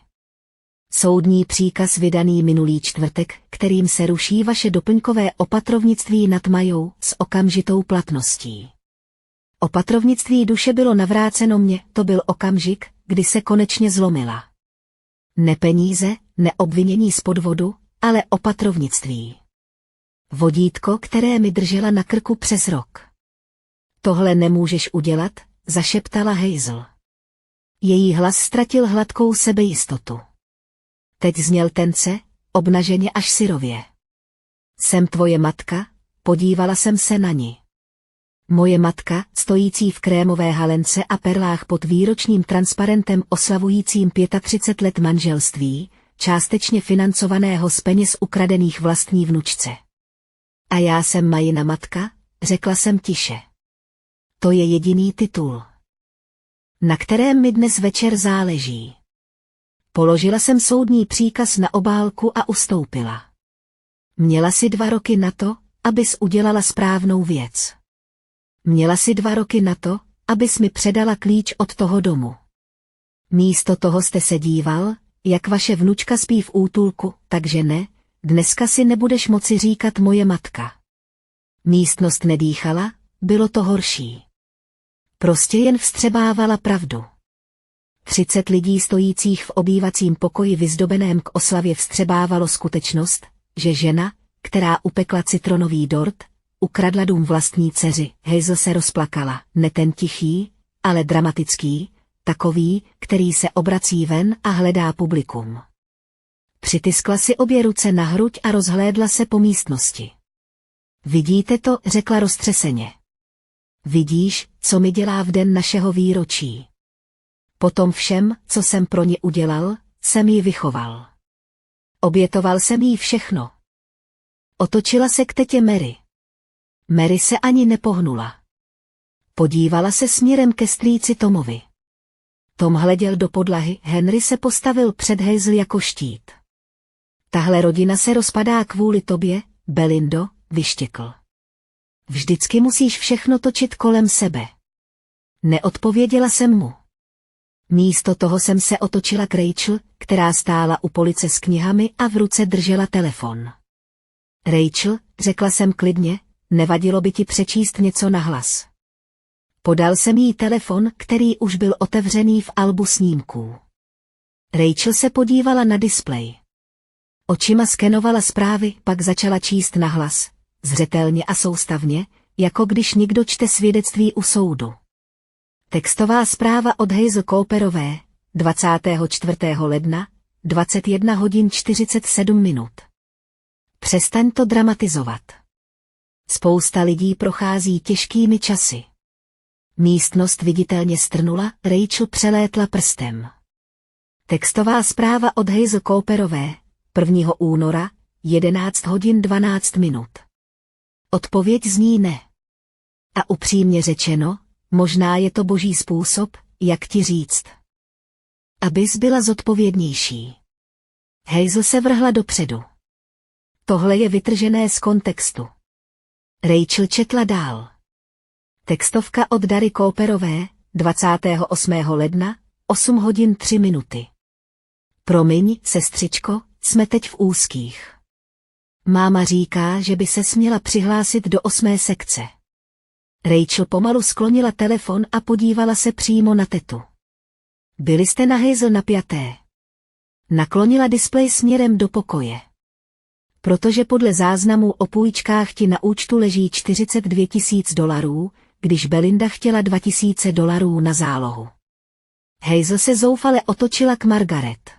Soudní příkaz vydaný minulý čtvrtek, kterým se ruší vaše doplňkové opatrovnictví nad Majou s okamžitou platností. Opatrovnictví duše bylo navráceno mně, to byl okamžik, kdy se konečně zlomila. Ne peníze, ne obvinění z podvodu, ale opatrovnictví. Vodítko, které mi držela na krku přes rok. Tohle nemůžeš udělat, zašeptala Hazel. Její hlas ztratil hladkou sebejistotu. Teď zněl tence, obnaženě až syrově. Jsem tvoje matka, podívala jsem se na ni. Moje matka, stojící v krémové halence a perlách pod výročním transparentem oslavujícím 35 let manželství, částečně financovaného z peněz ukradených vlastní vnučce. A já jsem Majina matka, řekla jsem tiše. To je jediný titul, na kterém mi dnes večer záleží. Položila jsem soudní příkaz na obálku a ustoupila. Měla si 2 roky na to, abys udělala správnou věc. Měla si 2 roky na to, abys mi předala klíč od toho domu. Místo toho jste se díval, jak vaše vnučka spí v útulku, takže ne, dneska si nebudeš moci říkat moje matka. Místnost nedýchala, bylo to horší. Prostě jen vstřebávala pravdu. 30 lidí stojících v obývacím pokoji vyzdobeném k oslavě vstřebávalo skutečnost, že žena, která upekla citronový dort, ukradla dům vlastní dceři. Hazel se rozplakala, ne ten tichý, ale dramatický, takový, který se obrací ven a hledá publikum. Přitiskla si obě ruce na hruď a rozhlédla se po místnosti. Vidíte to, řekla roztřeseně. Vidíš, co mi dělá v den našeho výročí. Po tom všem, co jsem pro ně udělal, jsem ji vychoval. Obětoval jsem jí všechno. Otočila se k tetě Mary. Mary se ani nepohnula. Podívala se směrem ke strýci Tomovi. Tom hleděl do podlahy, Henry se postavil před Hazel jako štít. Tahle rodina se rozpadá kvůli tobě, Belindo, vyštěkl. Vždycky musíš všechno točit kolem sebe. Neodpověděla jsem mu. Místo toho jsem se otočila k Rachel, která stála u police s knihami a v ruce držela telefon. Rachel, řekla jsem klidně, nevadilo by ti přečíst něco nahlas. Podal jsem jí telefon, který už byl otevřený v albu snímků. Rachel se podívala na displej. Očima skenovala zprávy, pak začala číst nahlas, zřetelně a soustavně, jako když někdo čte svědectví u soudu. Textová zpráva od Hazel Cooperové, 24. ledna, 21 hodin 47 minut. Přestaň to dramatizovat. Spousta lidí prochází těžkými časy. Místnost viditelně strnula, Rachel přelétla prstem. Textová zpráva od Hazel Cooperové, 1. února, 11 hodin 12 minut. Odpověď zní ne. A upřímně řečeno, možná je to boží způsob, jak ti říct. Abys byla zodpovědnější. Hazel se vrhla dopředu. Tohle je vytržené z kontextu. Rachel četla dál. Textovka od Dary Cooperové, 28. ledna, 8 hodin 3 minuty. Promiň, sestřičko, jsme teď v úzkých. Máma říká, že by se směla přihlásit do 8. sekce. Rachel pomalu sklonila telefon a podívala se přímo na tetu. Byli jste na Hazel napjaté. Naklonila displej směrem do pokoje. Protože podle záznamů o půjčkách ti na účtu leží $42,000, když Belinda chtěla $2,000 na zálohu. Hazel se zoufale otočila k Margaret.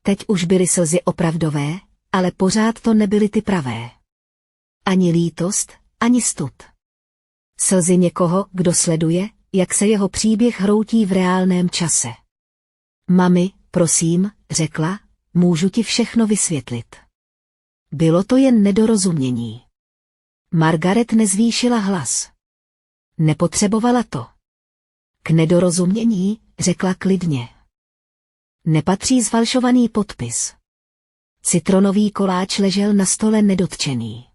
Teď už byly slzy opravdové, ale pořád to nebyly ty pravé. Ani lítost, ani stud. Slzy někoho, kdo sleduje, jak se jeho příběh hroutí v reálném čase. Mami, prosím, řekla, můžu ti všechno vysvětlit. Bylo to jen nedorozumění. Margaret nezvýšila hlas. Nepotřebovala to. K nedorozumění, řekla klidně. Nepatří zfalšovaný podpis. Citronový koláč ležel na stole nedotčený.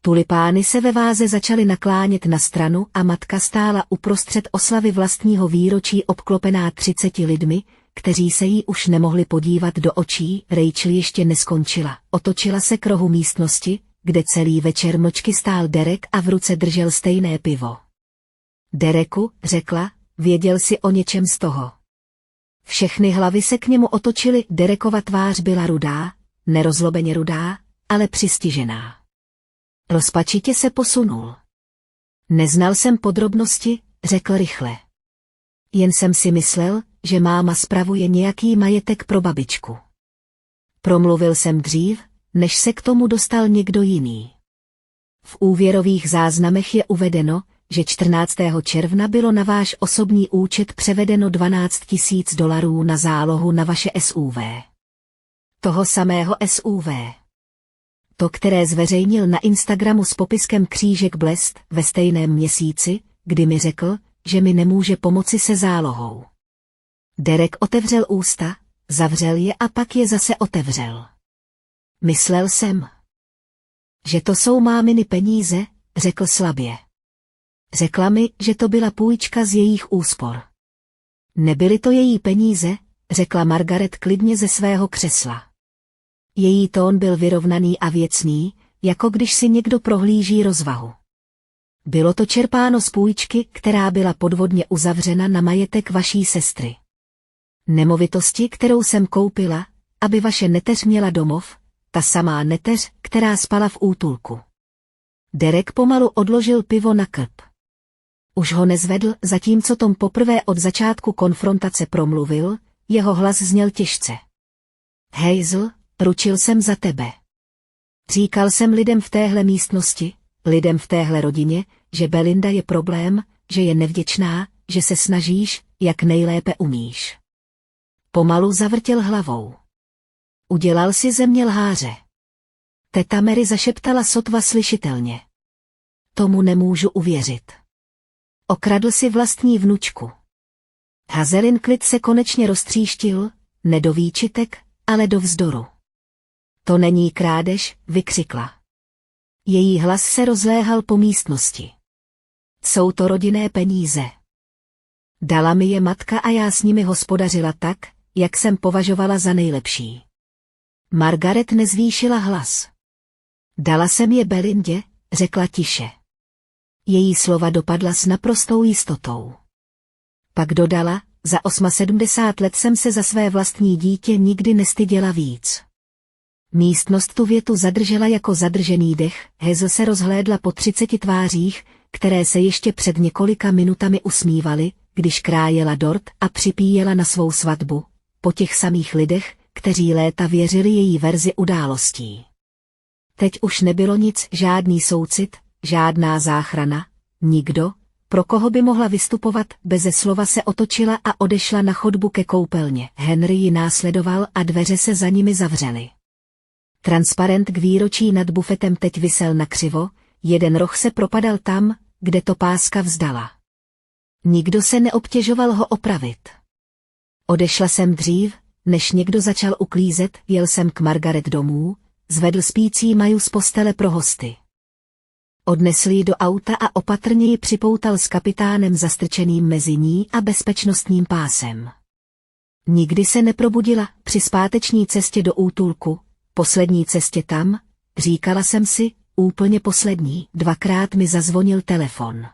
Tulipány se ve váze začaly naklánět na stranu a matka stála uprostřed oslavy vlastního výročí obklopená 30 lidmi, kteří se jí už nemohli podívat do očí. Rachel ještě neskončila. Otočila se k rohu místnosti, kde celý večer mlčky stál Derek a v ruce držel stejné pivo. Dereku, řekla, věděl jsi o něčem z toho. Všechny hlavy se k němu otočily, Derekova tvář byla rudá, nerozlobeně rudá, ale přistižená. Rozpačitě se posunul. Neznal jsem podrobnosti, řekl rychle. Jen jsem si myslel, že máma spravuje nějaký majetek pro babičku. Promluvil jsem dřív, než se k tomu dostal někdo jiný. V úvěrových záznamech je uvedeno, že 14. června bylo na váš osobní účet převedeno $12,000 na zálohu na vaše SUV. Toho samého SUV. To, které zveřejnil na Instagramu s popiskem křížek Blest ve stejném měsíci, kdy mi řekl, že mi nemůže pomoci se zálohou. Derek otevřel ústa, zavřel je a pak je zase otevřel. Myslel jsem, že to jsou máminy peníze, řekl slabě. Řekla mi, že to byla půjčka z jejich úspor. Nebyly to její peníze, řekla Margaret klidně ze svého křesla. Její tón byl vyrovnaný a věcný, jako když si někdo prohlíží rozvahu. Bylo to čerpáno z půjčky, která byla podvodně uzavřena na majetek vaší sestry. Nemovitosti, kterou jsem koupila, aby vaše neteř měla domov, ta samá neteř, která spala v útulku. Derek pomalu odložil pivo na krb. Už ho nezvedl, zatímco Tom poprvé od začátku konfrontace promluvil, jeho hlas zněl těžce. Hazel, ručil jsem za tebe. Říkal jsem lidem v téhle místnosti, lidem v téhle rodině, že Belinda je problém, že je nevděčná, že se snažíš, jak nejlépe umíš. Pomalu zavrtěl hlavou. Udělal si ze mě lháře. Teta Mary zašeptala sotva slyšitelně. Tomu nemůžu uvěřit. Okradl si vlastní vnučku. Hazelin klid se konečně roztříštil, ne do výčitek, ale do vzdoru. To není krádež, vykřikla. Její hlas se rozléhal po místnosti. Jsou to rodinné peníze. Dala mi je matka a já s nimi hospodařila tak, jak jsem považovala za nejlepší. Margaret nezvýšila hlas. Dala jsem je Belindě, řekla tiše. Její slova dopadla s naprostou jistotou. Pak dodala, za 78 let jsem se za své vlastní dítě nikdy nestyděla víc. Místnost tu větu zadržela jako zadržený dech, Hazel se rozhlédla po 30 tvářích, které se ještě před několika minutami usmívaly, když krájela dort a připíjela na svou svatbu, po těch samých lidech, kteří léta věřili její verzi událostí. Teď už nebylo nic, žádný soucit, žádná záchrana, nikdo, pro koho by mohla vystupovat, beze slova se otočila a odešla na chodbu ke koupelně. Henry ji následoval a dveře se za nimi zavřely. Transparent k výročí nad bufetem teď visel nakřivo, jeden roh se propadal tam, kde to páska vzdala. Nikdo se neobtěžoval ho opravit. Odešla jsem dřív, než někdo začal uklízet, jel jsem k Margaret domů, zvedl spící Maju z postele pro hosty. Odnesl ji do auta a opatrně ji připoutal s kapitánem zastrčeným mezi ní a bezpečnostním pásem. Nikdy se neprobudila při zpáteční cestě do útulku, poslední cestě tam, říkala jsem si, úplně poslední, dvakrát mi zazvonil telefon.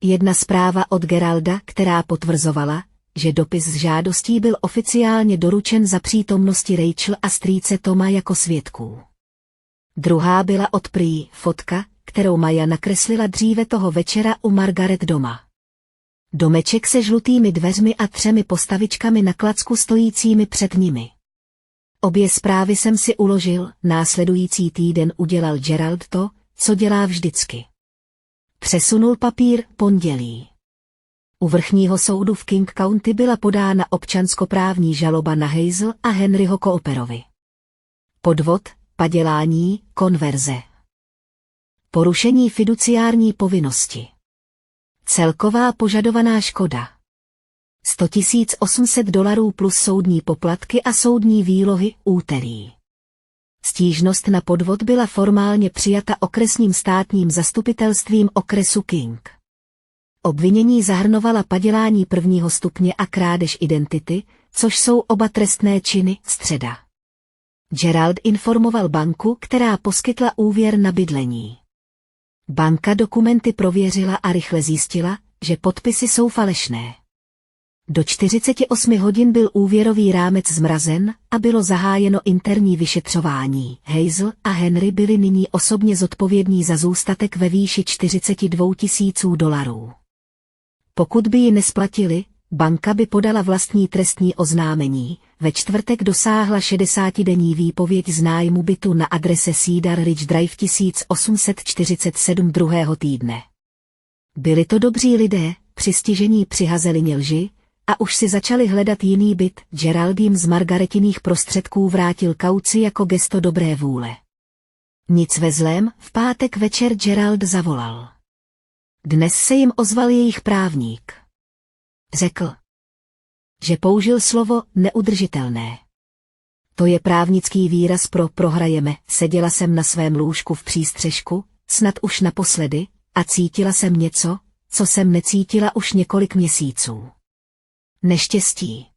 Jedna zpráva od Geralda, která potvrzovala, že dopis s žádostí byl oficiálně doručen za přítomnosti Rachel a strýce Toma jako svědků. Druhá byla od prý fotka, kterou Maja nakreslila dříve toho večera u Margaret doma. Domeček se žlutými dveřmi a 3 postavičkami na klacku stojícími před nimi. Obě zprávy jsem si uložil, následující týden udělal Gerald to, co dělá vždycky. Přesunul papír pondělí. U vrchního soudu v King County byla podána občanskoprávní žaloba na Hazel a Henryho Cooperovi. Podvod, padělání, konverze. Porušení fiduciární povinnosti. Celková požadovaná škoda. $100 plus soudní poplatky a soudní výlohy úterý. Stížnost na podvod byla formálně přijata okresním státním zastupitelstvím okresu King. Obvinění zahrnovala padělání 1. stupně a krádež identity, což jsou oba trestné činy, středa. Gerald informoval banku, která poskytla úvěr na bydlení. Banka dokumenty prověřila a rychle zjistila, že podpisy jsou falešné. Do 48 hodin byl úvěrový rámec zmrazen a bylo zahájeno interní vyšetřování. Hazel a Henry byli nyní osobně zodpovědní za zůstatek ve výši $42 000. Pokud by ji nesplatili, banka by podala vlastní trestní oznámení. Ve čtvrtek dosáhla 60denní výpověď z nájmu bytu na adrese Cedar Ridge Drive 1847 druhého týdne. Byli to dobří lidé, přistižení při hazelině lži, a už si začali hledat jiný byt. Gerald jim z Margaretiných prostředků vrátil kauci jako gesto dobré vůle. Nic ve zlém, v pátek večer Gerald zavolal. Dnes se jim ozval jejich právník. Řekl, že použil slovo neudržitelné. To je právnický výraz pro prohrajeme. Seděla jsem na svém lůžku v přístřešku, snad už naposledy, a cítila jsem něco, co jsem necítila už několik měsíců. Neštěstí.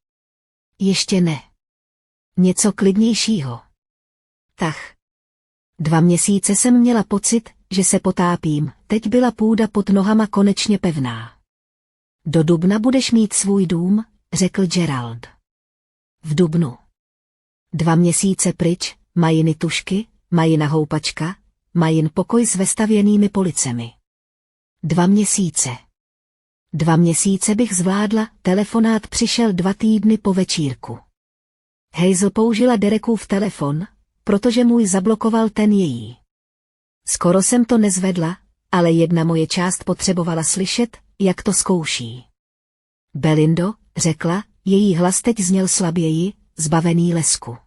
Ještě ne. Něco klidnějšího. Tak. 2 měsíce jsem měla pocit, že se potápím, teď byla půda pod nohama konečně pevná. Do dubna budeš mít svůj dům, řekl Gerald. V dubnu. 2 měsíce pryč, Majiny tušky, Majina houpačka, Majin pokoj s vestavěnými policemi. 2 měsíce. 2 měsíce bych zvládla, telefonát přišel 2 týdny po večírku. Hazel použila Derekův telefon, protože můj zablokoval ten její. Skoro jsem to nezvedla, ale jedna moje část potřebovala slyšet, jak to zkouší. Belindo, řekla, její hlas teď zněl slaběji, zbavený lesku.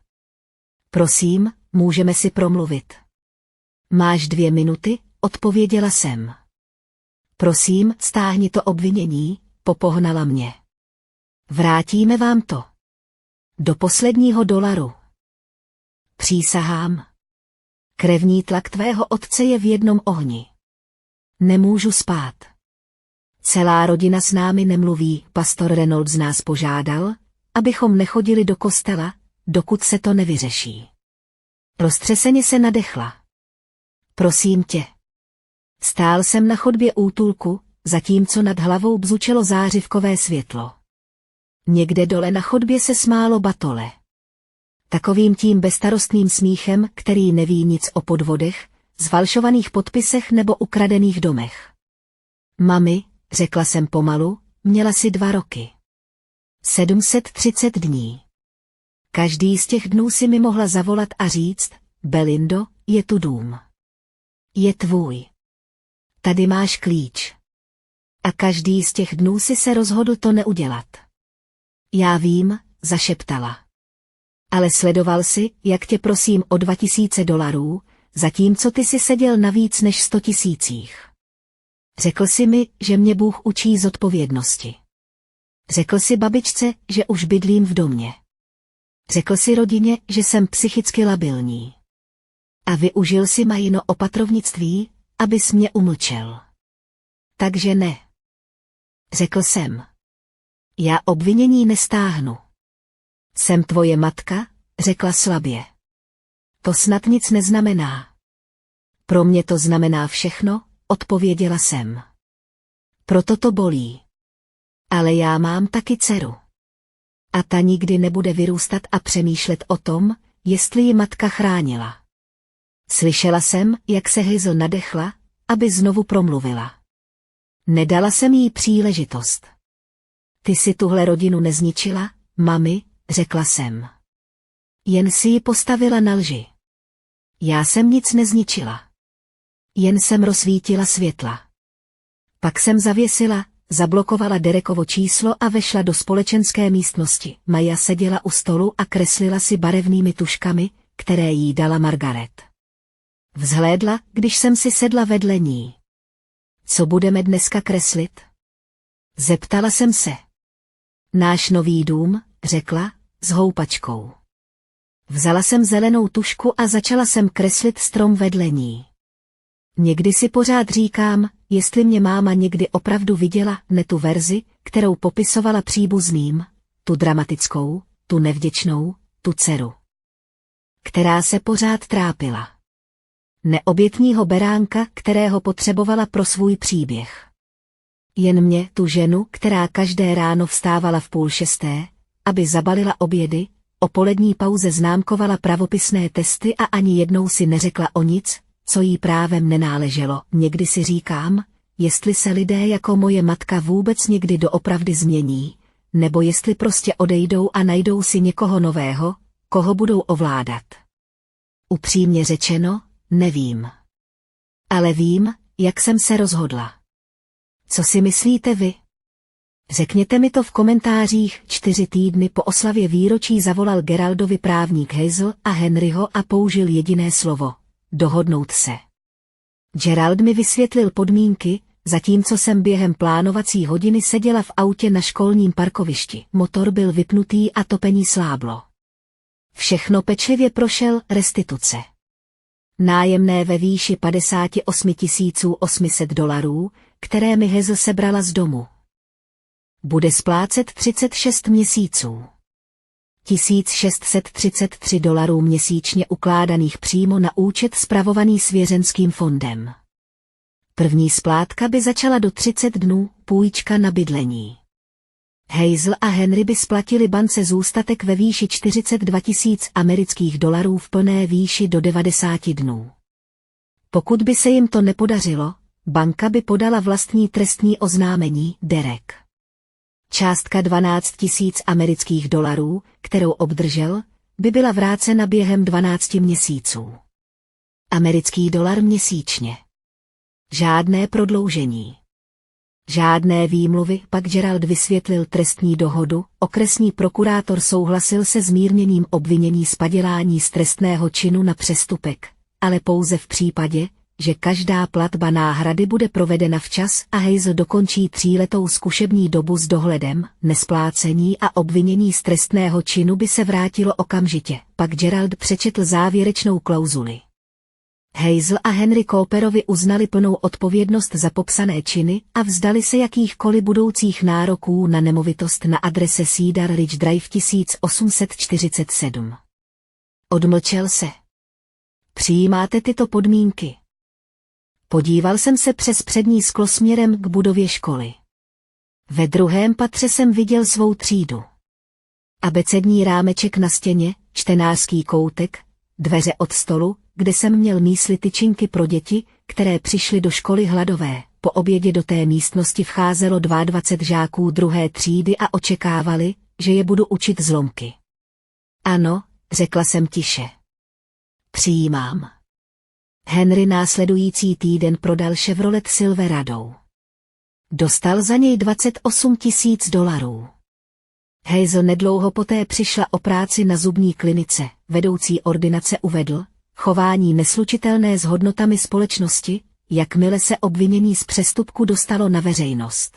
Prosím, můžeme si promluvit. Máš 2 minuty, odpověděla jsem. Prosím, stáhni to obvinění, popohnala mě. Vrátíme vám to. Do posledního dolaru. Přísahám. Krevní tlak tvého otce je v jednom ohni. Nemůžu spát. Celá rodina s námi nemluví, pastor Reynolds nás požádal, abychom nechodili do kostela, dokud se to nevyřeší. Roztřeseně se nadechla. Prosím tě. Stál jsem na chodbě útulku, zatímco nad hlavou bzučelo zářivkové světlo. Někde dole na chodbě se smálo batole. Takovým tím bezstarostným smíchem, který neví nic o podvodech, zfalšovaných podpisech nebo ukradených domech. Mami, řekla jsem pomalu, měla si 2 roky. 730 dní. Každý z těch dnů si mi mohla zavolat a říct, Belindo, je tu dům. Je tvůj. Tady máš klíč. A každý z těch dnů si se rozhodl to neudělat. Já vím, zašeptala. Ale sledoval si, jak tě prosím o $2000, zatímco ty si seděl na víc než 100 000. Řekl si mi, že mě Bůh učí zodpovědnosti. Řekl si babičce, že už bydlím v domě. Řekl si rodině, že jsem psychicky labilní. A využil si Majino opatrovnictví, abys mě umlčel. Takže ne. Řekl jsem. Já obvinění nestáhnu. Jsem tvoje matka, řekla slabě. To snad nic neznamená. Pro mě to znamená všechno, odpověděla jsem. Proto to bolí. Ale já mám taky dceru. A ta nikdy nebude vyrůstat a přemýšlet o tom, jestli ji matka chránila. Slyšela jsem, jak se Hazel nadechla, aby znovu promluvila. Nedala jsem jí příležitost. Ty si tuhle rodinu nezničila, mami, řekla jsem. Jen si ji postavila na lži. Já jsem nic nezničila. Jen jsem rozsvítila světla. Pak jsem zavěsila, zablokovala Derekovo číslo a vešla do společenské místnosti. Maja seděla u stolu a kreslila si barevnými tuškami, které jí dala Margaret. Vzhlédla, když jsem si sedla vedle ní. Co budeme dneska kreslit? Zeptala jsem se. Náš nový dům, řekla, s houpačkou. Vzala jsem zelenou tušku a začala jsem kreslit strom vedle ní. Někdy si pořád říkám, jestli mě máma někdy opravdu viděla, ne tu verzi, kterou popisovala příbuzným, tu dramatickou, tu nevděčnou, tu dceru, která se pořád trápila. Neobětního beránka, kterého potřebovala pro svůj příběh. Jen mě, tu ženu, která každé ráno vstávala v 5:30, aby zabalila obědy, o polední pauze známkovala pravopisné testy a ani jednou si neřekla o nic, co jí právem nenáleželo. Někdy si říkám, jestli se lidé jako moje matka vůbec někdy doopravdy změní, nebo jestli prostě odejdou a najdou si někoho nového, koho budou ovládat. Upřímně řečeno, nevím. Ale vím, jak jsem se rozhodla. Co si myslíte vy? Řekněte mi to v komentářích. 4 týdny po oslavě výročí zavolal Geraldovi právník Hazel a Henryho a použil jediné slovo. Dohodnout se. Gerald mi vysvětlil podmínky, zatímco jsem během plánovací hodiny seděla v autě na školním parkovišti. Motor byl vypnutý a topení sláblo. Všechno pečlivě prošel, restituce. Nájemné ve výši $58 800, které mi Hazel sebrala z domu. Bude splácet 36 měsíců. $1633 měsíčně ukládaných přímo na účet spravovaný svěřenským fondem. První splátka by začala do 30 dnů, půjčka na bydlení. Hazel a Henry by splatili bance zůstatek ve výši 42 000 amerických dolarů v plné výši do 90 dnů. Pokud by se jim to nepodařilo, banka by podala vlastní trestní oznámení. Derek. Částka 12 000 amerických dolarů, kterou obdržel, by byla vrácena během 12 měsíců. Americký dolar měsíčně. Žádné prodloužení. Žádné výmluvy, pak Gerald vysvětlil trestní dohodu, okresní prokurátor souhlasil se zmírněním obvinění z padělání z trestného činu na přestupek, ale pouze v případě, že každá platba náhrady bude provedena včas a Hazel dokončí 3letou zkušební dobu s dohledem, nesplácení a obvinění z trestného činu by se vrátilo okamžitě. Pak Gerald přečetl závěrečnou klauzuli. Hazel a Henry Cooperovi uznali plnou odpovědnost za popsané činy a vzdali se jakýchkoliv budoucích nároků na nemovitost na adrese Cedar Ridge Drive 1847. Odmlčel se. Přijímáte tyto podmínky? Podíval jsem se přes přední sklo směrem k budově školy. Ve druhém patře jsem viděl svou třídu. Abecední rámeček na stěně, čtenářský koutek, dveře od stolu, kde jsem měl mísli tyčinky pro děti, které přišly do školy hladové. Po obědě do té místnosti vcházelo 22 žáků druhé třídy a očekávali, že je budu učit zlomky. Ano, řekla jsem tiše. Přijímám. Henry následující týden prodal Chevrolet Silverado. Dostal za něj $28 000. Hazel nedlouho poté přišla o práci na zubní klinice. Vedoucí ordinace uvedl, chování neslučitelné s hodnotami společnosti, jakmile se obvinění z přestupku dostalo na veřejnost.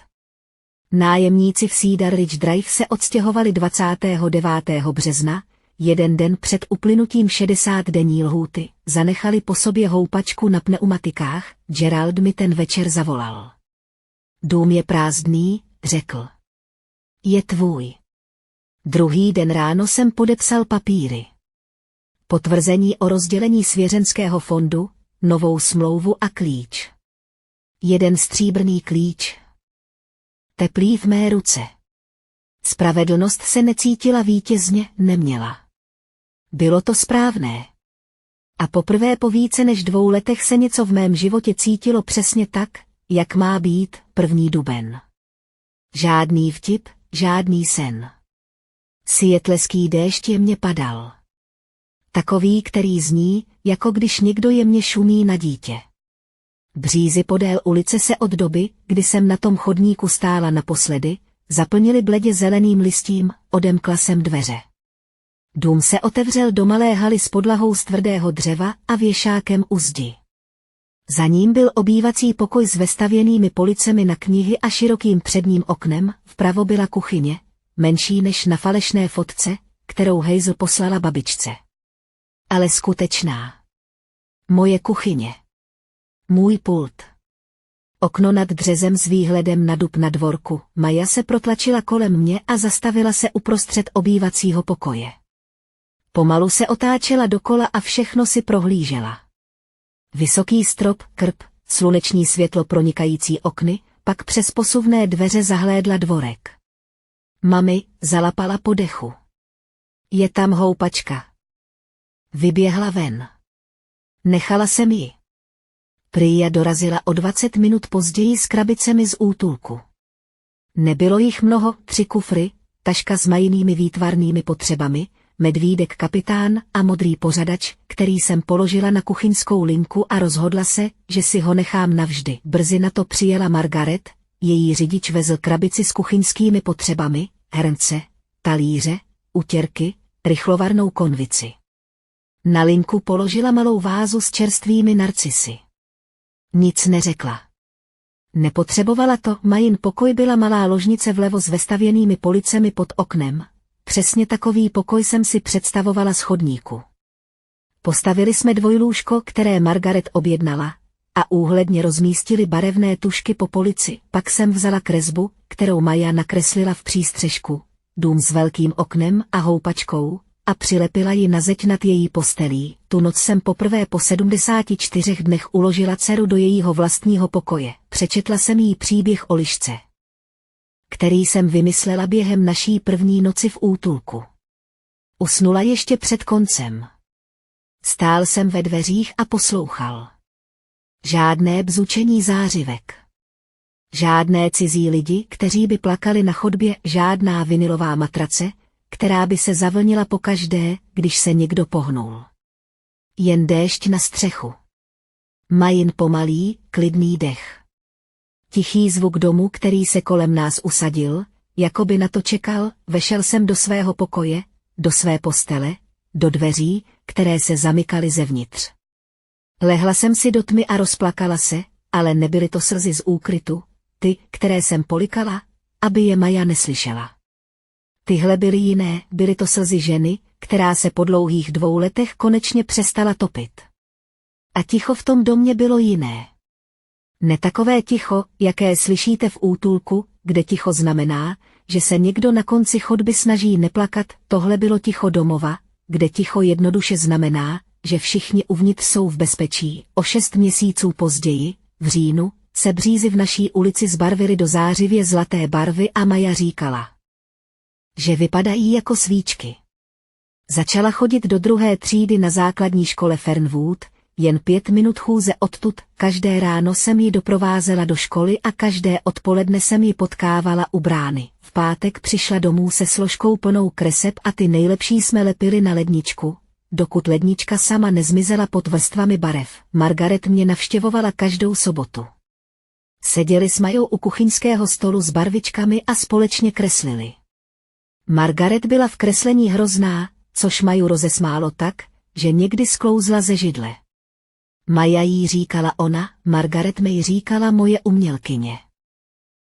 Nájemníci v Cedar Ridge Drive se odstěhovali 29. března, jeden den před uplynutím 60denní lhůty, zanechali po sobě houpačku na pneumatikách. Gerald mi ten večer zavolal. Dům je prázdný, řekl. Je tvůj. Druhý den ráno jsem podepsal papíry. Potvrzení o rozdělení svěřenského fondu, novou smlouvu a klíč. Jeden stříbrný klíč. Teplý v mé ruce. Spravedlnost se necítila vítězně, neměla. Bylo to správné. A poprvé po více než 2 letech se něco v mém životě cítilo přesně tak, jak má být. 1. duben. Žádný vtip, žádný sen. Sietleský déšť jemně padal. Takový, který zní, jako když někdo jemně šumí na dítě. Břízy podél ulice se od doby, kdy jsem na tom chodníku stála naposledy, zaplnily bledě zeleným listím, odemkla jsem dveře. Dům se otevřel do malé haly s podlahou z tvrdého dřeva a věšákem u zdi. Za ním byl obývací pokoj s vestavěnými policemi na knihy a širokým předním oknem, vpravo byla kuchyně, menší než na falešné fotce, kterou Hazel poslala babičce. Ale skutečná. Moje kuchyně. Můj pult. Okno nad dřezem s výhledem na dub na dvorku. Maja se protlačila kolem mě a zastavila se uprostřed obývacího pokoje. Pomalu se otáčela dokola a všechno si prohlížela. Vysoký strop, krb, sluneční světlo pronikající okny, pak přes posuvné dveře zahlédla dvorek. Mami, zalapala po dechu. Je tam houpačka. Vyběhla ven. Nechala jsem ji. Priya dorazila o 20 minut později s krabicemi z útulku. Nebylo jich mnoho, 3 kufry, taška s Majinými výtvarnými potřebami, medvídek kapitán a modrý pořadač, který jsem položila na kuchyňskou linku a rozhodla se, že si ho nechám navždy. Brzy na to přijela Margaret, její řidič vezl krabici s kuchyňskými potřebami, hrnce, talíře, utěrky, rychlovarnou konvici. Na linku položila malou vázu s čerstvými narcisy. Nic neřekla. Nepotřebovala to, Majin pokoj byla malá ložnice vlevo s vestavěnými policemi pod oknem. Přesně takový pokoj jsem si představovala z chodníku. Postavili jsme dvojlůžko, které Margaret objednala, a úhledně rozmístili barevné tušky po polici. Pak jsem vzala kresbu, kterou Maja nakreslila v přístřešku, dům s velkým oknem a houpačkou, a přilepila ji na zeď nad její postelí. Tu noc jsem poprvé po 74 dnech uložila dceru do jejího vlastního pokoje. Přečetla jsem jí příběh o lišce, který jsem vymyslela během naší první noci v útulku. Usnula ještě před koncem. Stál jsem ve dveřích a poslouchal. Žádné bzučení zářivek. Žádné cizí lidi, kteří by plakali na chodbě, žádná vinilová matrace, která by se zavlnila pokaždé, když se někdo pohnul. Jen déšť na střechu. Majin pomalý, klidný dech. Tichý zvuk domu, který se kolem nás usadil, jako by na to čekal. Vešel jsem do svého pokoje, do své postele, do dveří, které se zamykaly zevnitř. Lehla jsem si do tmy a rozplakala se, ale nebyly to slzy z úkrytu, ty, které jsem polikala, aby je Maja neslyšela. Tyhle byly jiné, byly to slzy ženy, která se po dlouhých 2 letech konečně přestala topit. A ticho v tom domě bylo jiné. Ne takové ticho, jaké slyšíte v útulku, kde ticho znamená, že se někdo na konci chodby snaží neplakat. Tohle bylo ticho domova, kde ticho jednoduše znamená, že všichni uvnitř jsou v bezpečí. O 6 měsíců později, v říjnu, se břízy v naší ulici zbarvily do zářivě zlaté barvy a Maja říkala, že vypadají jako svíčky. Začala chodit do 2. třídy na základní škole Fernwood, jen 5 minut chůze odtud. Každé ráno jsem ji doprovázela do školy a každé odpoledne jsem ji potkávala u brány. V pátek přišla domů se složkou plnou kreseb a ty nejlepší jsme lepili na ledničku, dokud lednička sama nezmizela pod vrstvami barev. Margaret mě navštěvovala každou sobotu. Seděli s Majou u kuchyňského stolu s barvičkami a společně kreslili. Margaret byla v kreslení hrozná, což Maju rozesmálo tak, že někdy sklouzla ze židle. Maja jí říkala ona, Margaret mi jí říkala moje umělkyně.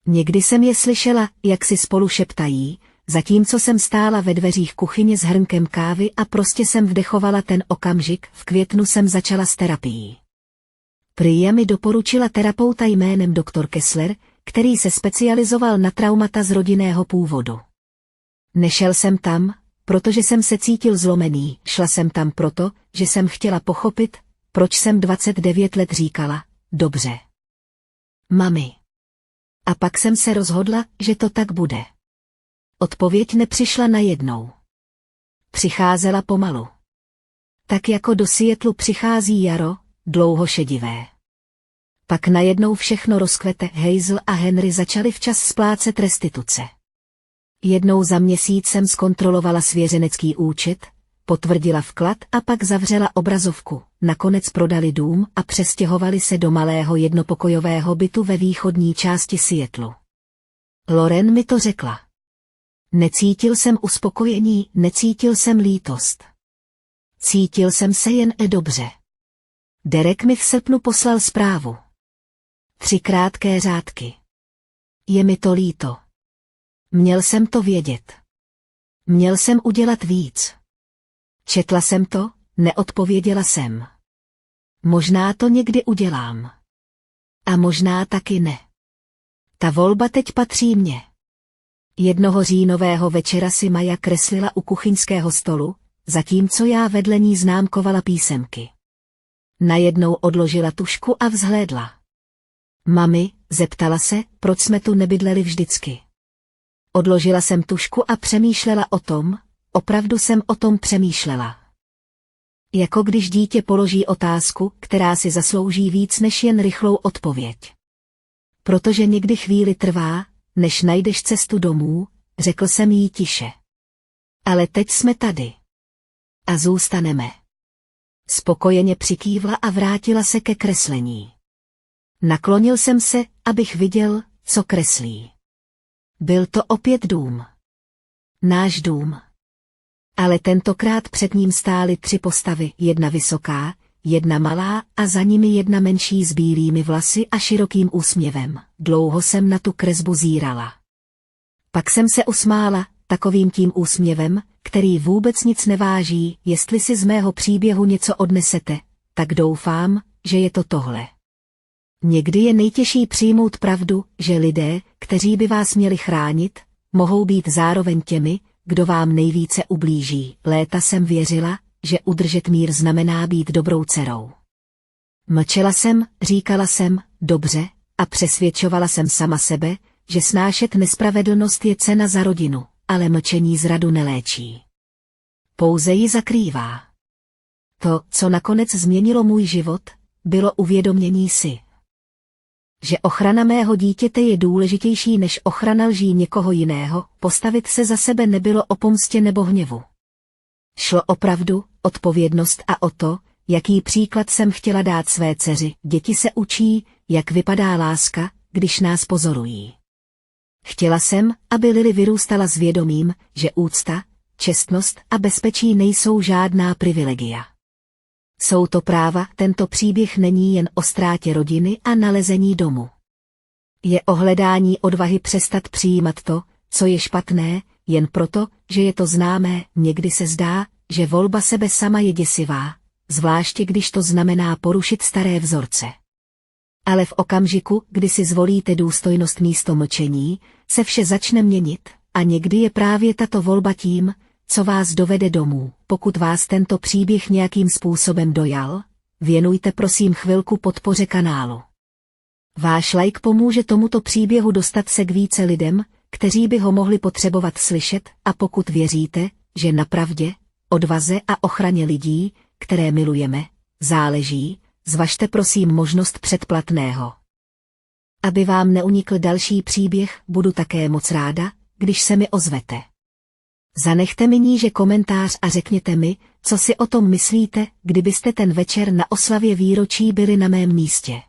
Někdy jsem je slyšela, jak si spolu šeptají, zatímco jsem stála ve dveřích kuchyně s hrnkem kávy a prostě jsem vdechovala ten okamžik. V květnu jsem začala s terapií. Prý mi doporučila terapeuta jménem Dr. Kessler, který se specializoval na traumata z rodinného původu. Nešel jsem tam, protože jsem se cítil zlomený, šla jsem tam proto, že jsem chtěla pochopit, proč jsem 29 let říkala, dobře. Mami. A pak jsem se rozhodla, že to tak bude. Odpověď nepřišla najednou. Přicházela pomalu. Tak jako do Seattlu přichází jaro, dlouho šedivé. Pak najednou všechno rozkvete. Hazel a Henry začali včas splácet restituce. Jednou za měsíc jsem zkontrolovala svěřenecký účet, potvrdila vklad a pak zavřela obrazovku. Nakonec prodali dům a přestěhovali se do malého jednopokojového bytu ve východní části Seattlu. Lauren mi to řekla. Necítil jsem uspokojení, necítil jsem lítost. Cítil jsem se jen dobře. Derek mi v srpnu poslal zprávu. 3 krátké řádky. Je mi to líto. Měl jsem to vědět. Měl jsem udělat víc. Četla jsem to, neodpověděla jsem. Možná to někdy udělám. A možná taky ne. Ta volba teď patří mně. Jednoho říjnového večera si Maja kreslila u kuchyňského stolu, zatímco já vedle ní známkovala písemky. Najednou odložila tužku a vzhlédla. Mami, zeptala se, proč jsme tu nebydleli vždycky. Odložila jsem tužku a přemýšlela o tom, opravdu jsem o tom přemýšlela. Jako když dítě položí otázku, která si zaslouží víc než jen rychlou odpověď. Protože někdy chvíli trvá, než najdeš cestu domů, řekl jsem jí tiše. Ale teď jsme tady. A zůstaneme. Spokojeně přikývla a vrátila se ke kreslení. Naklonil jsem se, abych viděl, co kreslí. Byl to opět dům. Náš dům. Ale tentokrát před ním stály 3 postavy, jedna vysoká, jedna malá a za nimi jedna menší s bílými vlasy a širokým úsměvem. Dlouho jsem na tu kresbu zírala. Pak jsem se usmála, takovým tím úsměvem, který vůbec nic neváží. Jestli si z mého příběhu něco odnesete, tak doufám, že je to tohle. Někdy je nejtěžší přijmout pravdu, že lidé, kteří by vás měli chránit, mohou být zároveň těmi, kdo vám nejvíce ublíží. Léta jsem věřila, že udržet mír znamená být dobrou dcerou. Mlčela jsem, říkala jsem, dobře, a přesvědčovala jsem sama sebe, že snášet nespravedlnost je cena za rodinu, ale mlčení zradu neléčí. Pouze ji zakrývá. To, co nakonec změnilo můj život, bylo uvědomění si, že ochrana mého dítěte je důležitější než ochrana lží někoho jiného. Postavit se za sebe nebylo o pomstě nebo hněvu. Šlo o pravdu, odpovědnost a o to, jaký příklad jsem chtěla dát své dceři. Děti se učí, jak vypadá láska, když nás pozorují. Chtěla jsem, aby Lily vyrůstala s vědomím, že úcta, čestnost a bezpečí nejsou žádná privilegia. Jsou to práva. Tento příběh není jen o ztrátě rodiny a nalezení domu. Je o hledání odvahy přestat přijímat to, co je špatné, jen proto, že je to známé. Někdy se zdá, že volba sebe sama je děsivá, zvláště když to znamená porušit staré vzorce. Ale v okamžiku, kdy si zvolíte důstojnost místo mlčení, se vše začne měnit, a někdy je právě tato volba tím, co vás dovede domů. Pokud vás tento příběh nějakým způsobem dojal, věnujte prosím chvilku podpoře kanálu. Váš like pomůže tomuto příběhu dostat se k více lidem, kteří by ho mohli potřebovat slyšet, a pokud věříte, že na pravdě, odvaze a ochraně lidí, které milujeme, záleží, zvažte prosím možnost předplatného. Aby vám neunikl další příběh, budu také moc ráda, když se mi ozvete. Zanechte mi níže komentář a řekněte mi, co si o tom myslíte, kdybyste ten večer na oslavě výročí byli na mém místě.